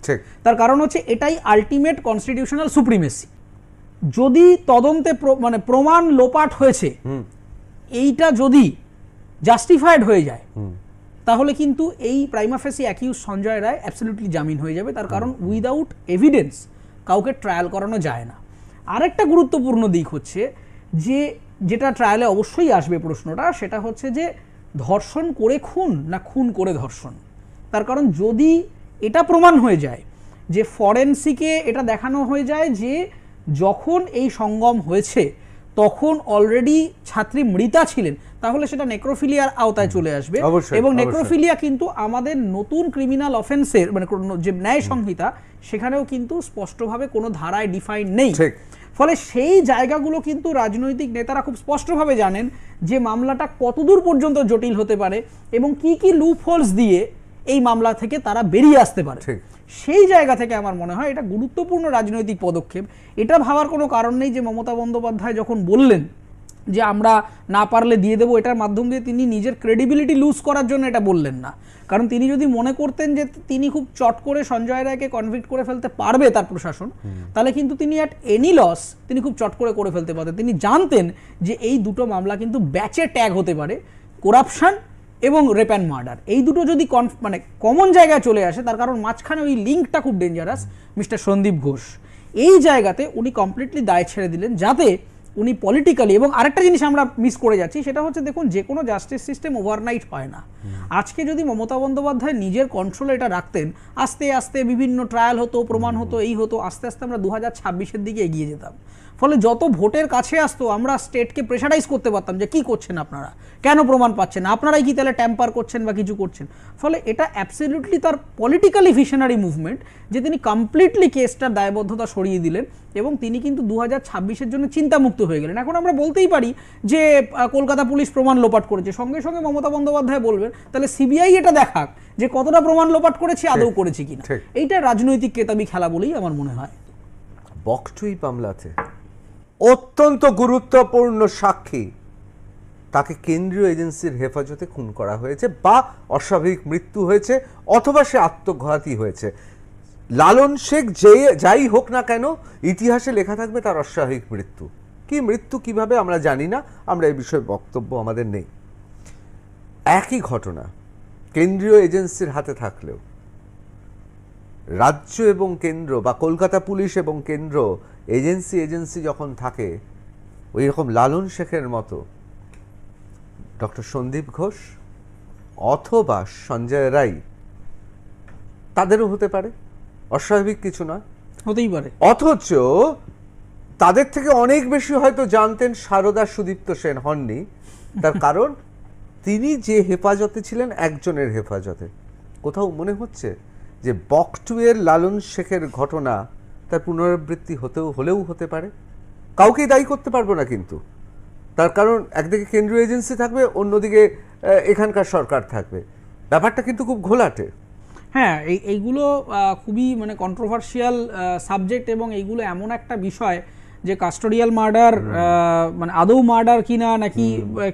তার কারণ হচ্ছে এটাই আলটিমেট কনস্টিটিউশনাল সুপ্রিমেসি। যদি তদন্তে মানে প্রমাণ লোপাট হয়েছে এইটা যদি জাস্টিফাইড হয়ে যায় তাহলে কিন্তু এই prima ফেসি accused Sanjay Roy absolutely জামিন হয়ে যাবে। তার কারণ উইদাউট এভিডেন্স কাউকে ট্রায়াল করানো যায় না। আরেকটা গুরুত্বপূর্ণ দিক হচ্ছে যে যেটা ট্রায়ালে অবশ্যই আসবে প্রশ্নটা, সেটা হচ্ছে যে ধর্ষণ করে খুন না খুন করে ধর্ষণ। তার কারণ যদি এটা প্রমাণ হয়ে যায় যে ফরেন্সিকে এটা দেখানো হয়ে যায় যে যখন এই সঙ্গম হয়েছে তখন অলরেডি ছাত্রী মৃতা ছিলেন, তাহলে সেটা নেক্রোফিলিয়ার আওতায় চলে আসবে। এবং নেক্রোফিলিয়া কিন্তু আমাদের নতুন ক্রিমিনাল অফেন্সের মানে যে ন্যায় সংহিতা সেখানেও কিন্তু স্পষ্টভাবে কোনো ধারায় ডিফাইন নেই। ফলে সেই জায়গাগুলো কিন্তু রাজনৈতিক নেতারা খুব স্পষ্টভাবে জানেন যে মামলাটা কতদূর পর্যন্ত জটিল হতে পারে এবং কি কি লুপ হোলস দিয়ে এই মামলা থেকে তারা বেরিয়ে আসতে পারে। সেই জায়গা থেকে আমার মনে হয় এটা গুরুত্বপূর্ণ রাজনৈতিক পদক্ষেপ। এটা ভাবার কোনো কারণ নেই যে মমতা বন্দ্যোপাধ্যায় যখন বললেন যে আমরা না পারলে দিয়ে দেবো, এটার মাধ্যম দিয়ে তিনি নিজের ক্রেডিবিলিটি লুজ করার জন্য এটা বললেন না। কারণ তিনি যদি মনে করতেন যে তিনি খুব চট করে সঞ্জয় রায়কে কনভিক্ট করে ফেলতে পারবে তার প্রশাসন, তাহলে কিন্তু তিনি অ্যাট এনি লস তিনি খুব চট করে ফেলতে পারতেন। তিনি জানতেন যে এই দুটো মামলা কিন্তু ব্যাচে ট্যাগ হতে পারে, করাপশন এবং রেপ অ্যান্ড মার্ডার। এই দুটো যদি মানে কমন জায়গায় চলে আসে, তার কারণ মাঝখানে ওই লিঙ্কটা খুব ডেঞ্জারাস। মিস্টার সন্দীপ ঘোষ এই জায়গাতে উনি কমপ্লিটলি দায় ছেড়ে দিলেন যাতে উনি পলিটিক্যালি। এবং আরেকটা জিনিস আমরা মিস করে যাচ্ছি, সেটা হচ্ছে দেখুন যে কোনো জাস্টিস সিস্টেম ওভারনাইট হয় না। আজকে যদি মমতা বন্দ্যোপাধ্যায় নিজের কন্ট্রোলে এটা রাখতেন, আস্তে আস্তে বিভিন্ন ট্রায়াল হতো, প্রমাণ হতো, এই হতো, আস্তে আস্তে আমরা 2026-এর দিকে এগিয়ে যেতাম। ফলে যত ভোটের কাছে আসতো আমরা স্টেটকে প্রেশারাইজ করতে পারতাম যে কি করছেন আপনারা, কেন প্রমাণ পাচ্ছেন না, আপনারাই কি তাহলে ট্যাম্পার করছেন বা কিছু করছেন। ফলে এটা অ্যাবসলিউটলি তার পলিটিক্যালি ভিশনারি মুভমেন্ট যে তিনি কমপ্লিটলি কেসটার দায়বদ্ধতা সরিয়ে দিলেন এবং তিনি কিন্তু 2026-এর জন্য চিন্তামুক্ত হয়ে গেলেন। এখন আমরা বলতেই পারি যে কলকাতা পুলিশ প্রমাণ লোপাট করেছে, সঙ্গে সঙ্গে মমতা বন্দ্যোপাধ্যায় বলবেন তাহলে সিবিআই এটা দেখাক যে কতটা প্রমাণ লোপাট করেছে, আদৌ করেছে কিনা। এইটা রাজনৈতিক কেতাবি খেলা বলেই আমার মনে হয়। বকটুই মামলাতে অত্যন্ত গুরুত্বপূর্ণ সাক্ষী তাকে কেন্দ্রীয় এজেন্সির হেফাজতে খুন করা হয়েছে বা অস্বাভাবিক মৃত্যু হয়েছে অথবা সে আত্মঘাতী হয়েছে। লালন শেখ যাই হোক না কেন ইতিহাসে লেখা থাকবে তার অস্বাভাবিক মৃত্যু। কি মৃত্যু কিভাবে আমরা জানি না, আমরা এই বিষয়ে বক্তব্য আমাদের নেই। একই ঘটনা কেন্দ্রীয় এজেন্সির হাতে থাকলেও রাজ্য এবং কেন্দ্র বা কলকাতা পুলিশ এবং কেন্দ্র এজেন্সি যখন থাকে, ওই রকম লালন শেখের মতো ডক্টর সন্দীপ ঘোষ অথবা সঞ্জয় রায় তাদেরও হতে পারে, অস্বাভাবিক কিছু নয়, হতেই পারে। অথচ তাদের থেকে অনেক বেশি হয়তো জানতেন সারদা সুদীপ্ত সেন হননি। তার কারণ তিনি যে হেফাজতে ছিলেন একজনের হেফাজতে। কোথাও মনে হচ্ছে যে বকটুয়ের লালন শেখের ঘটনা তার পুনরাবৃত্তি হলেও হতে পারে। কাউকেই দায়ী করতে পারবো না, কিন্তু তার কারণ একদিকে কেন্দ্রীয় এজেন্সি থাকবে, অন্যদিকে এখানকার সরকার থাকবে। ব্যাপারটা কিন্তু খুব ঘোলাটে। হ্যাঁ, এইগুলো খুবই মানে কন্ট্রোভার্সিয়াল সাবজেক্ট এবং এইগুলো এমন একটা বিষয় যে কাস্টোডিয়াল মার্ডার মানে আদৌ মার্ডার কিনা নাকি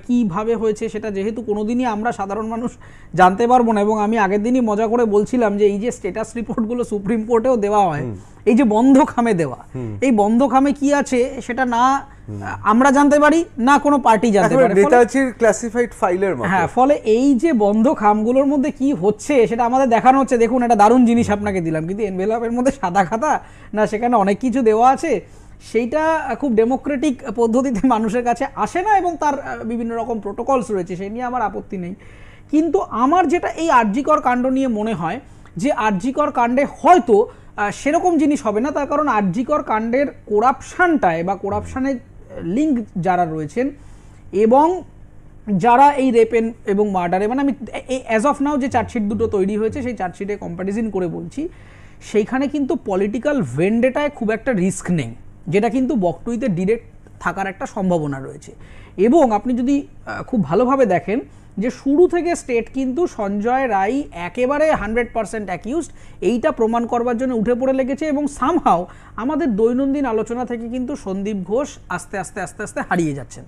কিভাবে হয়েছে সেটা যেহেতু কোনোদিনই আমরা সাধারণ মানুষ জানতে পারবো না। এবং আমি আগের দিনই মজা করে বলছিলাম যে এই যে স্ট্যাটাস রিপোর্টগুলো সুপ্রিম কোর্টেও দেওয়া হয়, এই যে বন্ধ খামে দেওয়া, এই বন্ধ খামে কি আছে সেটা না আমরা জানতে পারি না কোনো পার্টি জানতে পারে, নেতাজির ক্লাসিফাইড ফাইলের মতো। হ্যাঁ, ফলে এই যে বন্ধ খামগুলোর মধ্যে কি হচ্ছে সেটা আমাদের দেখানো হচ্ছে। দেখুন একটা দারুণ জিনিস আপনাকে দিলাম, কিন্তু এনভেলপের মধ্যে সাদা খাতা না, সেখানে অনেক কিছু দেওয়া আছে, সেইটা খুব ডেমোক্রেটিক পদ্ধতিতে মানুষের কাছে আসে না এবং তার বিভিন্ন রকম প্রোটোকলস রয়েছে, সেই নিয়ে আমার আপত্তি নেই। কিন্তু আমার যেটা এই আরজিকর কাণ্ড নিয়ে মনে হয় যে আরজিকর কাণ্ডে হয়তো সেরকম জিনিস হবে না। তার কারণ আরজিকর কাণ্ডের করাপশানটায় বা করাপশানের লিঙ্ক যারা রয়েছেন এবং যারা এই রেপ এবং মার্ডারে, মানে আমি অ্যাজ অফ নাও যে চার্জশিট দুটো তৈরি হয়েছে সেই চার্জশিটে কম্প্যারিজন করে বলছি, সেইখানে কিন্তু পলিটিক্যাল ভেন্ডেটায় খুব একটা রিস্ক নেই, যেটা কিন্তু বকটুইতে ডিরেক্ট থাকার একটা সম্ভাবনা রয়েছে। এবং আপনি যদি খুব ভালোভাবে দেখেন যে শুরু থেকে স্টেট কিন্তু সঞ্জয় রায় একেবারে 100% অ্যাকিউজড, এইটা প্রমাণ করবার জন্য উঠে পড়ে লেগেছে। এবং সামহাও আমাদের দৈনন্দিন আলোচনা থেকে কিন্তু সন্দীপ ঘোষ আস্তে আস্তে আস্তে আস্তে হারিয়ে যাচ্ছেন।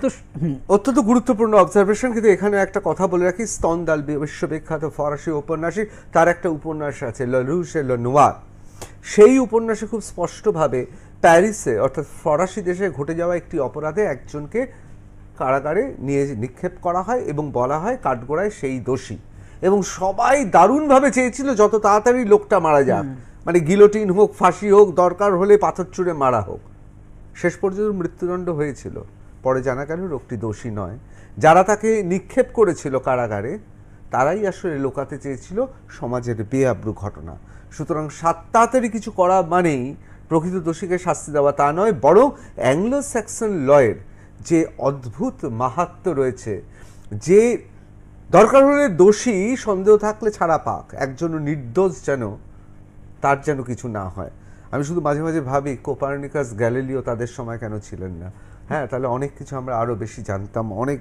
তো অত্যন্ত গুরুত্বপূর্ণ অবজারভেশন। কিন্তু এখানে একটা কথা বলে রাখি, স্তনদাল বিশ্ববিখ্যাত ফরাসি উপন্যাসী, তার একটা উপন্যাস আছে লে রুজ et le noir। সেই উপন্যাসে খুব স্পষ্টভাবে প্যারিসে অর্থাৎ ফরাসি দেশে ঘটে যাওয়া একটি অপরাধে একজনকে কারাগারে নিয়ে নিক্ষেপ করা হয় এবং বলা হয় কাঠগড়ায় সেই দোষী, এবং সবাই দারুণভাবে চেয়েছিল যত তাড়াতাড়ি লোকটা মারা যাক, মানে গিলোটিন হোক, ফাঁসি হোক, দরকার হলে পাথর ছুঁড়ে মারা হোক। শেষ পর্যন্ত মৃত্যুদণ্ড হয়েছিল। পরে জানা গেল লোকটি দোষী নয়, যারা তাকে নিক্ষেপ করেছিল কারাগারে তারাই আসলে লোকাতে চেয়েছিল সমাজের বেআব্রু ঘটনা। সুতরাং তাড়াতাড়ি কিছু করা মানেই প্রকৃত দোষীকে শাস্তি দেওয়া তা নয়, বরং অ্যাংলো স্যাক্সন লয়ের যে অদ্ভুত মাহাত্ম্য রয়েছে, যে দরকার হলে দোষী সন্দেহ থাকলে ছাড়া পাক, একজন নির্দোষ যেন তার যেন কিছু না হয়। আমি শুধু মাঝে মাঝে ভাবি কোপার্নিকাস, গ্যালিলিও তাদের সময় কেন ছিলেন না? হ্যাঁ, তাহলে অনেক কিছু আমরা আরও বেশি জানতাম, অনেক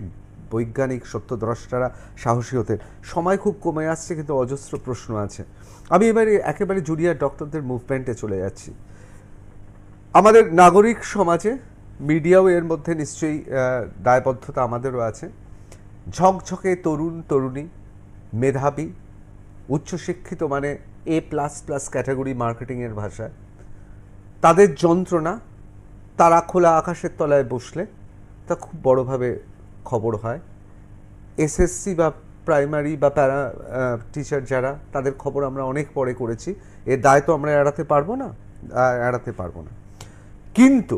বৈজ্ঞানিক সত্যদ্রষ্টারা সাহসী হতেন। সময় খুব কমে আসছে, কিন্তু অজস্র প্রশ্ন আছে। আমি এবারে একেবারে জুনিয়র ডক্টরদের মুভমেন্টে চলে যাচ্ছি। আমাদের নাগরিক সমাজে, মিডিয়াও এর মধ্যে নিশ্চয়ই দায়বদ্ধতা আমাদেরও আছে। ঝকঝকে তরুণ তরুণী, মেধাবী, উচ্চশিক্ষিত, মানে A++ ক্যাটাগরি মার্কেটিংয়ের ভাষায়, তাদের যন্ত্রণা, তারা খোলা আকাশের তলায় বসলে তা খুব বড়োভাবে খবর হয়। এসএসসি বা প্রাইমারি বা প্যারা টিচার যারা, তাদের খবর আমরা অনেক পরে করেছি, এর দায় তো আমরা এড়াতে পারবো না। কিন্তু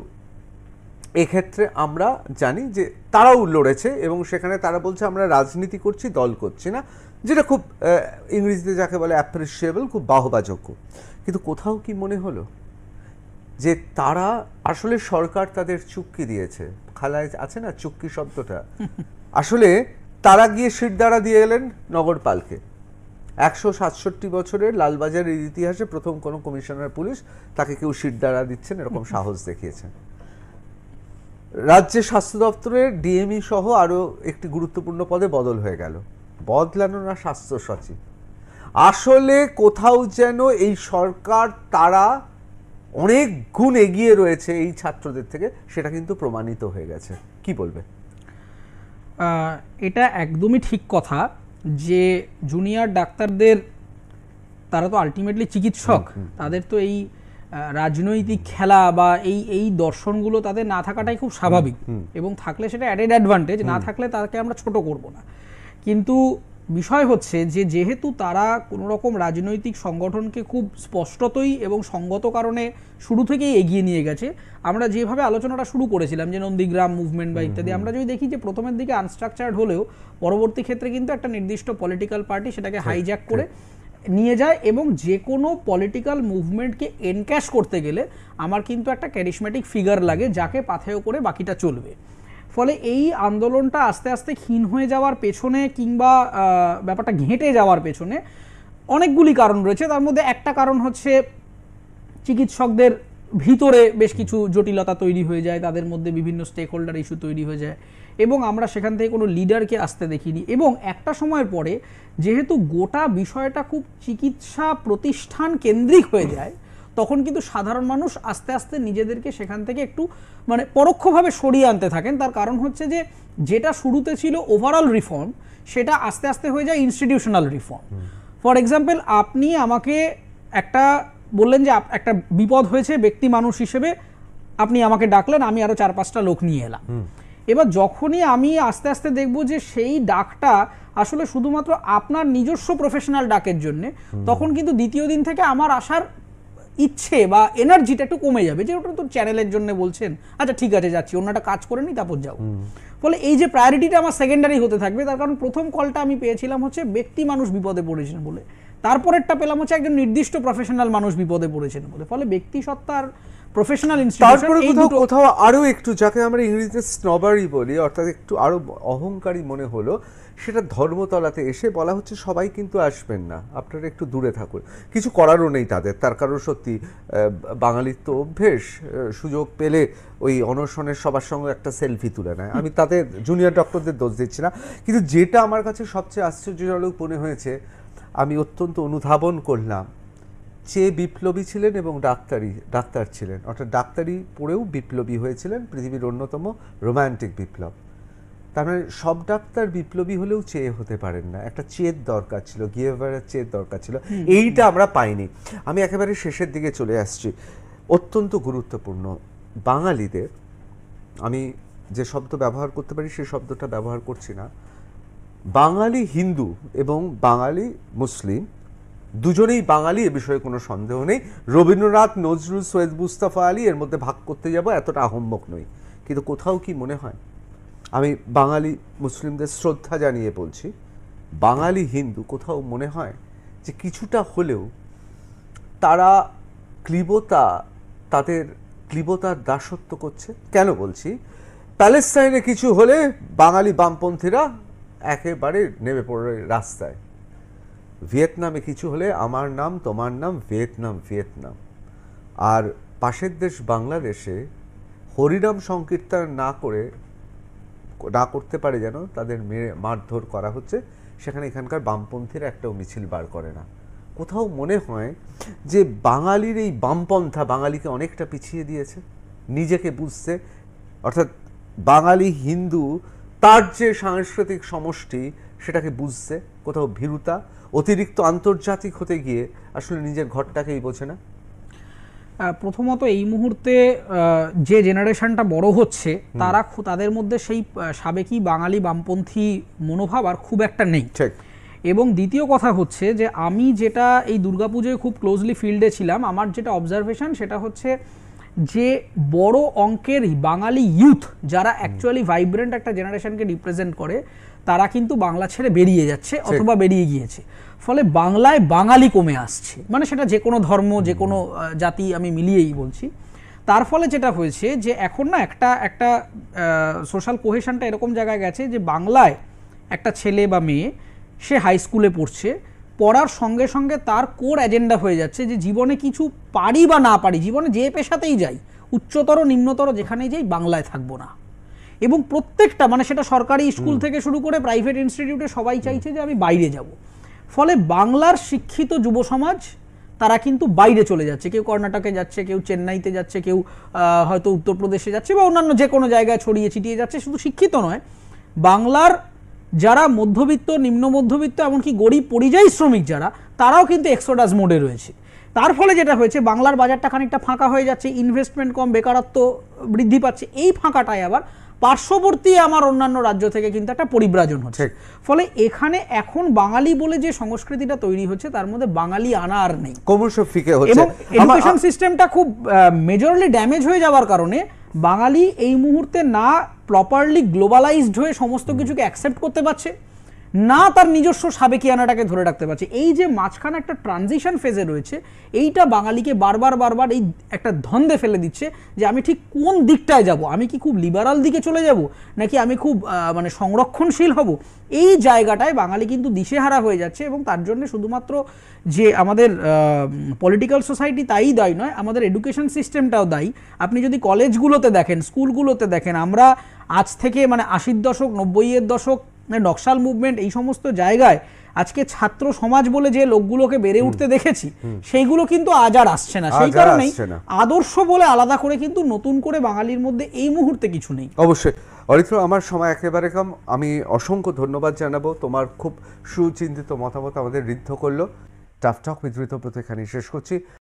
এক্ষেত্রে আমরা জানি যে তারাও লড়েছে, এবং সেখানে তারা বলছে আমরা রাজনীতি করছি, দল করছি না, যেটা খুব ইংরেজিতে যাকে বলে অ্যাপ্রিসিয়েবল, খুব বাহবাযোগ্য। কিন্তু কোথাও কি মনে হলো যে তারা আসলে, সরকার তাদের চুক্তি দিয়েছে, খালায় আছে না চুক্তি শব্দটা, আসলে তারা গিয়ে শিরদাঁড়া দিয়ে এলেন নগরপালকে। 167 বছরের লালবাজারের ইতিহাসে প্রথম কোনো কমিশনার পুলিশ তাকে কেউ শিরদাঁড়া দিচ্ছেন এরকম সাহস দেখিয়েছেন। রাজ্যের স্বাস্থ্য দপ্তরের ডিএমই সহ আরও একটি গুরুত্বপূর্ণ পদে বদল হয়ে গেল। বদলানো না স্বাস্থ্য সচিব। আসলে কোথাও যেন এই সরকার তারা অনেক গুণ এগিয়ে রয়েছে এই ছাত্রদের থেকে, সেটা কিন্তু প্রমাণিত হয়ে গেছে। কি বলবে? এটা একদমই ঠিক কথা যে জুনিয়র ডাক্তারদের, তারা তো আলটিমেটলি চিকিৎসক, তাদের তো এই রাজনৈতিক খেলা বা এই দর্শনগুলো তাদের না থাকাটাই খুব স্বাভাবিক, এবং থাকলে সেটা অ্যাডেড অ্যাডভান্টেজ, না থাকলে তাকে আমরা ছোট করব না। কিন্তু বিষয় হচ্ছে যে যেহেতু তারা কোনো রকম রাজনৈতিক সংগঠনকে খুব স্পষ্টতই এবং সঙ্গত কারণে শুরু থেকেই এগিয়ে নিয়ে গেছে, আমরা যেভাবে আলোচনাটা শুরু করেছিলাম যে নন্দীগ্রাম মুভমেন্ট বা ইত্যাদি, আমরা যদি দেখি যে প্রথমের দিকে আনস্ট্রাকচার্ড হলেও পরবর্তী ক্ষেত্রে কিন্তু একটা নির্দিষ্ট পলিটিক্যাল পার্টি সেটাকে হাইজ্যাক করে নিয়ে যায়, এবং যে কোনো পলিটিক্যাল মুভমেন্টকে এনক্যাশ করতে গেলে আমার কিন্তু একটা ক্যারিশম্যাটিক ফিগার লাগে যাকে পাথেয় করে বাকিটা চলবে। ফলে এই আন্দোলনটা আস্তে আস্তে ক্ষীণ হয়ে যাওয়ার পেছনে কিংবা ব্যাপারটা ঘেঁটে যাওয়ার পেছনে অনেকগুলি কারণ রয়েছে। তার মধ্যে একটা কারণ হচ্ছে চিকিৎসকদের ভিতরে বেশ কিছু জটিলতা তৈরি হয়ে যায়, তাদের মধ্যে বিভিন্ন স্টেক হোল্ডার ইস্যু তৈরি হয়ে যায়, এবং আমরা সেখান থেকে কোনো লিডারকে আসতে দেখিনি। এবং একটা সময়ের পরে যেহেতু গোটা বিষয়টা খুব চিকিৎসা প্রতিষ্ঠান কেন্দ্রিক হয়ে যায়, তখন কিন্তু সাধারণ মানুষ আস্তে আস্তে নিজেদেরকে সেখান থেকে একটু মানে পরোক্ষভাবে সরিয়ে আনতে থাকেন। তার কারণ হচ্ছে যে যেটা শুরুতে ছিল ওভারঅল রিফর্ম, সেটা আস্তে আস্তে হয়ে যায় ইনস্টিটিউশনাল রিফর্ম। ফর এক্সাম্পল, আপনি আমাকে একটা বললেন যে একটা বিপদ হয়েছে ব্যক্তি মানুষ হিসেবে, আপনি আমাকে ডাকলেন, আমি আরো 4-5টা লোক নিয়ে এলাম। এবার যখনই আমি আস্তে আস্তে দেখব যে সেই ডাকটা আসলে শুধুমাত্র আপনার নিজস্ব প্রফেশনাল ডাকের জন্য, তখন কিন্তু দ্বিতীয় দিন থেকে আমার আসার ইচ্ছে বা এনার্জিটা একটু কমে যাবে, যে ওটা তো চ্যানেলের জন্য বলছেন, আচ্ছা ঠিক আছে যাচ্ছি, অন্যটা কাজ করে নি তারপর যাও। ফলে এই যে প্রায়োরিটিটা আমার সেকেন্ডারি হতে থাকবে, তার কারণ প্রথম কলটা আমি পেয়েছিলাম হচ্ছে ব্যক্তি মানুষ বিপদে পড়েছেন বলে, তারপরেরটা পেলাম হচ্ছে একজন নির্দিষ্ট প্রফেশনাল মানুষ বিপদে পড়েছেন বলে। ফলে ব্যক্তি সত্তার প্রফেশনাল তারপরে কোথাও কোথাও আরো একটু, যাকে আমরা ইংরেজিতে স্নবারি বলি, অর্থাৎ একটু আরো অহংকারী মনে হলো, সেটা ধর্মতলাতে এসে বলা হচ্ছে সবাই কিন্তু আসবেন না, আপনারা একটু দূরে থাকুন। কিছু করারও নেই তাদের, তার কারণ সত্যি বাঙালির তো অভ্যেস সুযোগ পেলে ওই অনশনের সবার সঙ্গে একটা সেলফি তুলে নেয়। আমি তাদের জুনিয়র ডক্টরদের দোষ দিচ্ছি না, কিন্তু যেটা আমার কাছে সবচেয়ে আশ্চর্যজনক মনে হয়েছে, আমি অত্যন্ত অনুধাবন করলাম, যে বিপ্লবী ছিলেন এবং ডাক্তার ছিলেন, অর্থাৎ ডাক্তারি পড়েও বিপ্লবী হয়েছিলেন, পৃথিবীর অন্যতম রোম্যান্টিক বিপ্লব। তার মানে সব ডাক্তার বিপ্লবী হলেও চেয়ে হতে পারেন না, একটা চেত দরকার ছিল, গিয়েভারের চেত দরকার ছিল, এইটা আমরা পাইনি। আমি একেবারে শেষের দিকে চলে আসছি, অত্যন্ত গুরুত্বপূর্ণ বাঙালিদের, আমি যে শব্দ ব্যবহার করতে পারি সেই শব্দটা ব্যবহার করছি না, বাঙালি হিন্দু এবং বাঙালি মুসলিম দুজনেই বাঙালি, এ বিষয়ে কোনো সন্দেহ নেই। রবীন্দ্রনাথ, নজরুল, সৈয়দ মুস্তাফা আলী, এর মধ্যে ভাগ করতে যাব এতটা আহম্মক নই। কিন্তু কোথাও কি মনে হয়, আমি বাঙালি মুসলিমদের শ্রদ্ধা জানিয়ে বলছি, বাঙালি হিন্দু কোথাও মনে হয় যে কিছুটা হলেও তারা তাদের ক্লীবতার দাসত্ব করছে? কেন বলছি, প্যালেস্টাইনে কিছু হলে বাঙালি বামপন্থীরা একেবারে নেমে পড়ে রাস্তায়, ভিয়েতনামে কিছু হলে আমার নাম তোমার নাম ভিয়েতনাম, আর পাশের দেশ বাংলাদেশে হরিনাম সংকীর্তন না করতে পারে যেন তাদের মারধর করা হচ্ছে, সেখানে এখানকার বামপন্থীরা একটাও মিছিল বার করে না। কোথাও মনে হয় যে বাঙালির এই বামপন্থা বাঙালিকে অনেকটা পিছিয়ে দিয়েছে নিজেকে বুঝতে, অর্থাৎ বাঙালি হিন্দু তার যে সাংস্কৃতিক সমষ্টি সেটাকে বুঝতে কোথাও ভীরুতা, অতিরিক্ত আন্তর্জাতিক হতে গিয়ে আসলে নিজের ঘরটাকেই বোঝে না। প্রথমত এই মুহূর্তে যে জেনারেশনটা বড় হচ্ছে তাদের মধ্যে সেই সাবেকি বাঙালি বামপন্থী মনোভাব আর খুব একটা নেই। এবং দ্বিতীয় কথা হচ্ছে যে আমি যেটা এই দুর্গাপুজোয় খুব ক্লোজলি ফিল্ডে ছিলাম, আমার যেটা অবজারভেশন সেটা হচ্ছে যে বড় অঙ্কের বাঙালি ইউথ যারা অ্যাকচুয়ালি ভাইব্রেন্ট একটা জেনারেশনকে রিপ্রেজেন্ট করে, তারা কিন্তু বাংলা ছেড়ে বেরিয়ে যাচ্ছে অথবা বেরিয়ে গিয়েছে। ফলে বাংলায় বাঙালি কমে আসছে, মানে সেটা যে কোনো ধর্ম, যে কোনো জাতি আমি মিলিয়েই বলছি। তার ফলে যেটা হয়েছে যে এখন না একটা সোশ্যাল কোহেশনটা এরকম জায়গায় গেছে যে বাংলায় একটা ছেলে বা মেয়ে সে হাই স্কুলে পড়ছে, পড়ার সঙ্গে সঙ্গে তার কোর এজেন্ডা হয়ে যাচ্ছে যে জীবনে কিছু পারি বা না পারি, জীবনে যে পেশাতেই যাই, উচ্চতর নিম্নতর যেখানেই যাই, বাংলায় থাকবো না। এবং প্রত্যেকটা, মানে সেটা সরকারি স্কুল থেকে শুরু করে প্রাইভেট ইনস্টিটিউটে সবাই চাইছে যে আমি বাইরে যাব। ফলে বাংলার শিক্ষিত যুব সমাজ তারা কিন্তু বাইরে চলে যাচ্ছে, কেউ কর্ণাটকে যাচ্ছে, কেউ চেন্নাইতে যাচ্ছে, কেউ হয়তো উত্তরপ্রদেশে যাচ্ছে বা অন্যান্য যে কোনো জায়গায় ছড়িয়ে ছিটিয়ে যাচ্ছে। শুধু শিক্ষিত নয়, বাংলার যারা মধ্যবিত্ত, নিম্ন মধ্যবিত্ত, এমনকি গরিব পরিযায়ী শ্রমিক যারা, তারাও কিন্তু এক্সোডাস মোডে রয়েছে। তার ফলে যেটা হয়েছে, বাংলার বাজারটা খানিকটা ফাঁকা হয়ে যাচ্ছে, ইনভেস্টমেন্ট কম, বেকারত্ব বৃদ্ধি পাচ্ছে। এই ফাঁকাটায় আবার পার্শ্ববর্তী আমার অন্যান্য রাজ্য থেকে কিন্তু একটা পরিব্রাজন হচ্ছে। ফলে এখানে এখন বাঙালি বলে যে সংস্কৃতিটা তৈরি হচ্ছে তার মধ্যে বাঙালি আনা আর নেই, ক্রমশ ফিকে হচ্ছে। এবং এডুকেশন সিস্টেমটা খুব মেজরলি ড্যামেজ হয়ে যাওয়ার কারণে বাঙালি এই মুহূর্তে না প্রপারলি গ্লোবালাইজড হয়ে সমস্ত কিছুকে অ্যাকসেপ্ট করতে পারছে, না তার নিজস্ব সাবেকিয়ানাটাকে ধরে রাখতে পারছে। এই যে মাঝখানে একটা ট্রানজিশন ফেজে রয়েছে, এইটা বাঙালিকে বারবার এই একটা ধন্দে ফেলে দিচ্ছে যে আমি ঠিক কোন দিকটায় যাব, আমি কি খুব লিবারাল দিকে চলে যাব নাকি আমি খুব মানে সংরক্ষণশীল হব। এই জায়গাটায় বাঙালি কিন্তু দিশেহারা হয়ে যাচ্ছে। এবং তার জন্য শুধুমাত্র যে আমাদের পলিটিক্যাল সোসাইটি তাই দায়ী নয়, আমাদের এডুকেশন সিস্টেমটাও দায়ী। আপনি যদি কলেজগুলোতে দেখেন, স্কুলগুলোতে দেখেন, আমরা আজ থেকে মানে 80-এর দশক, 90-এর দশক, নকশাল মুভমেন্ট, এই সমস্ত জায়গায় আজকে ছাত্র সমাজ বলে যে লোকগুলোকে বেড়ে উঠতে দেখেছি, সেইগুলো কিন্তু আজ আর আসছে না। সেই কারণেই আদর্শ বলে আলাদা করে কিন্তু নতুন করে বাঙালির মধ্যে এই মুহূর্তে কিছু নেই। অবশ্যই অরিত্র, আমার সময় একেবারে কম, আমি অসংখ্য ধন্যবাদ জানাবো, তোমার খুব সুচিন্তিত মতামত আমাদের ঋদ্ধ করলো। টাফ টক উইথ ঋতব্রত এখানেই শেষ করছি।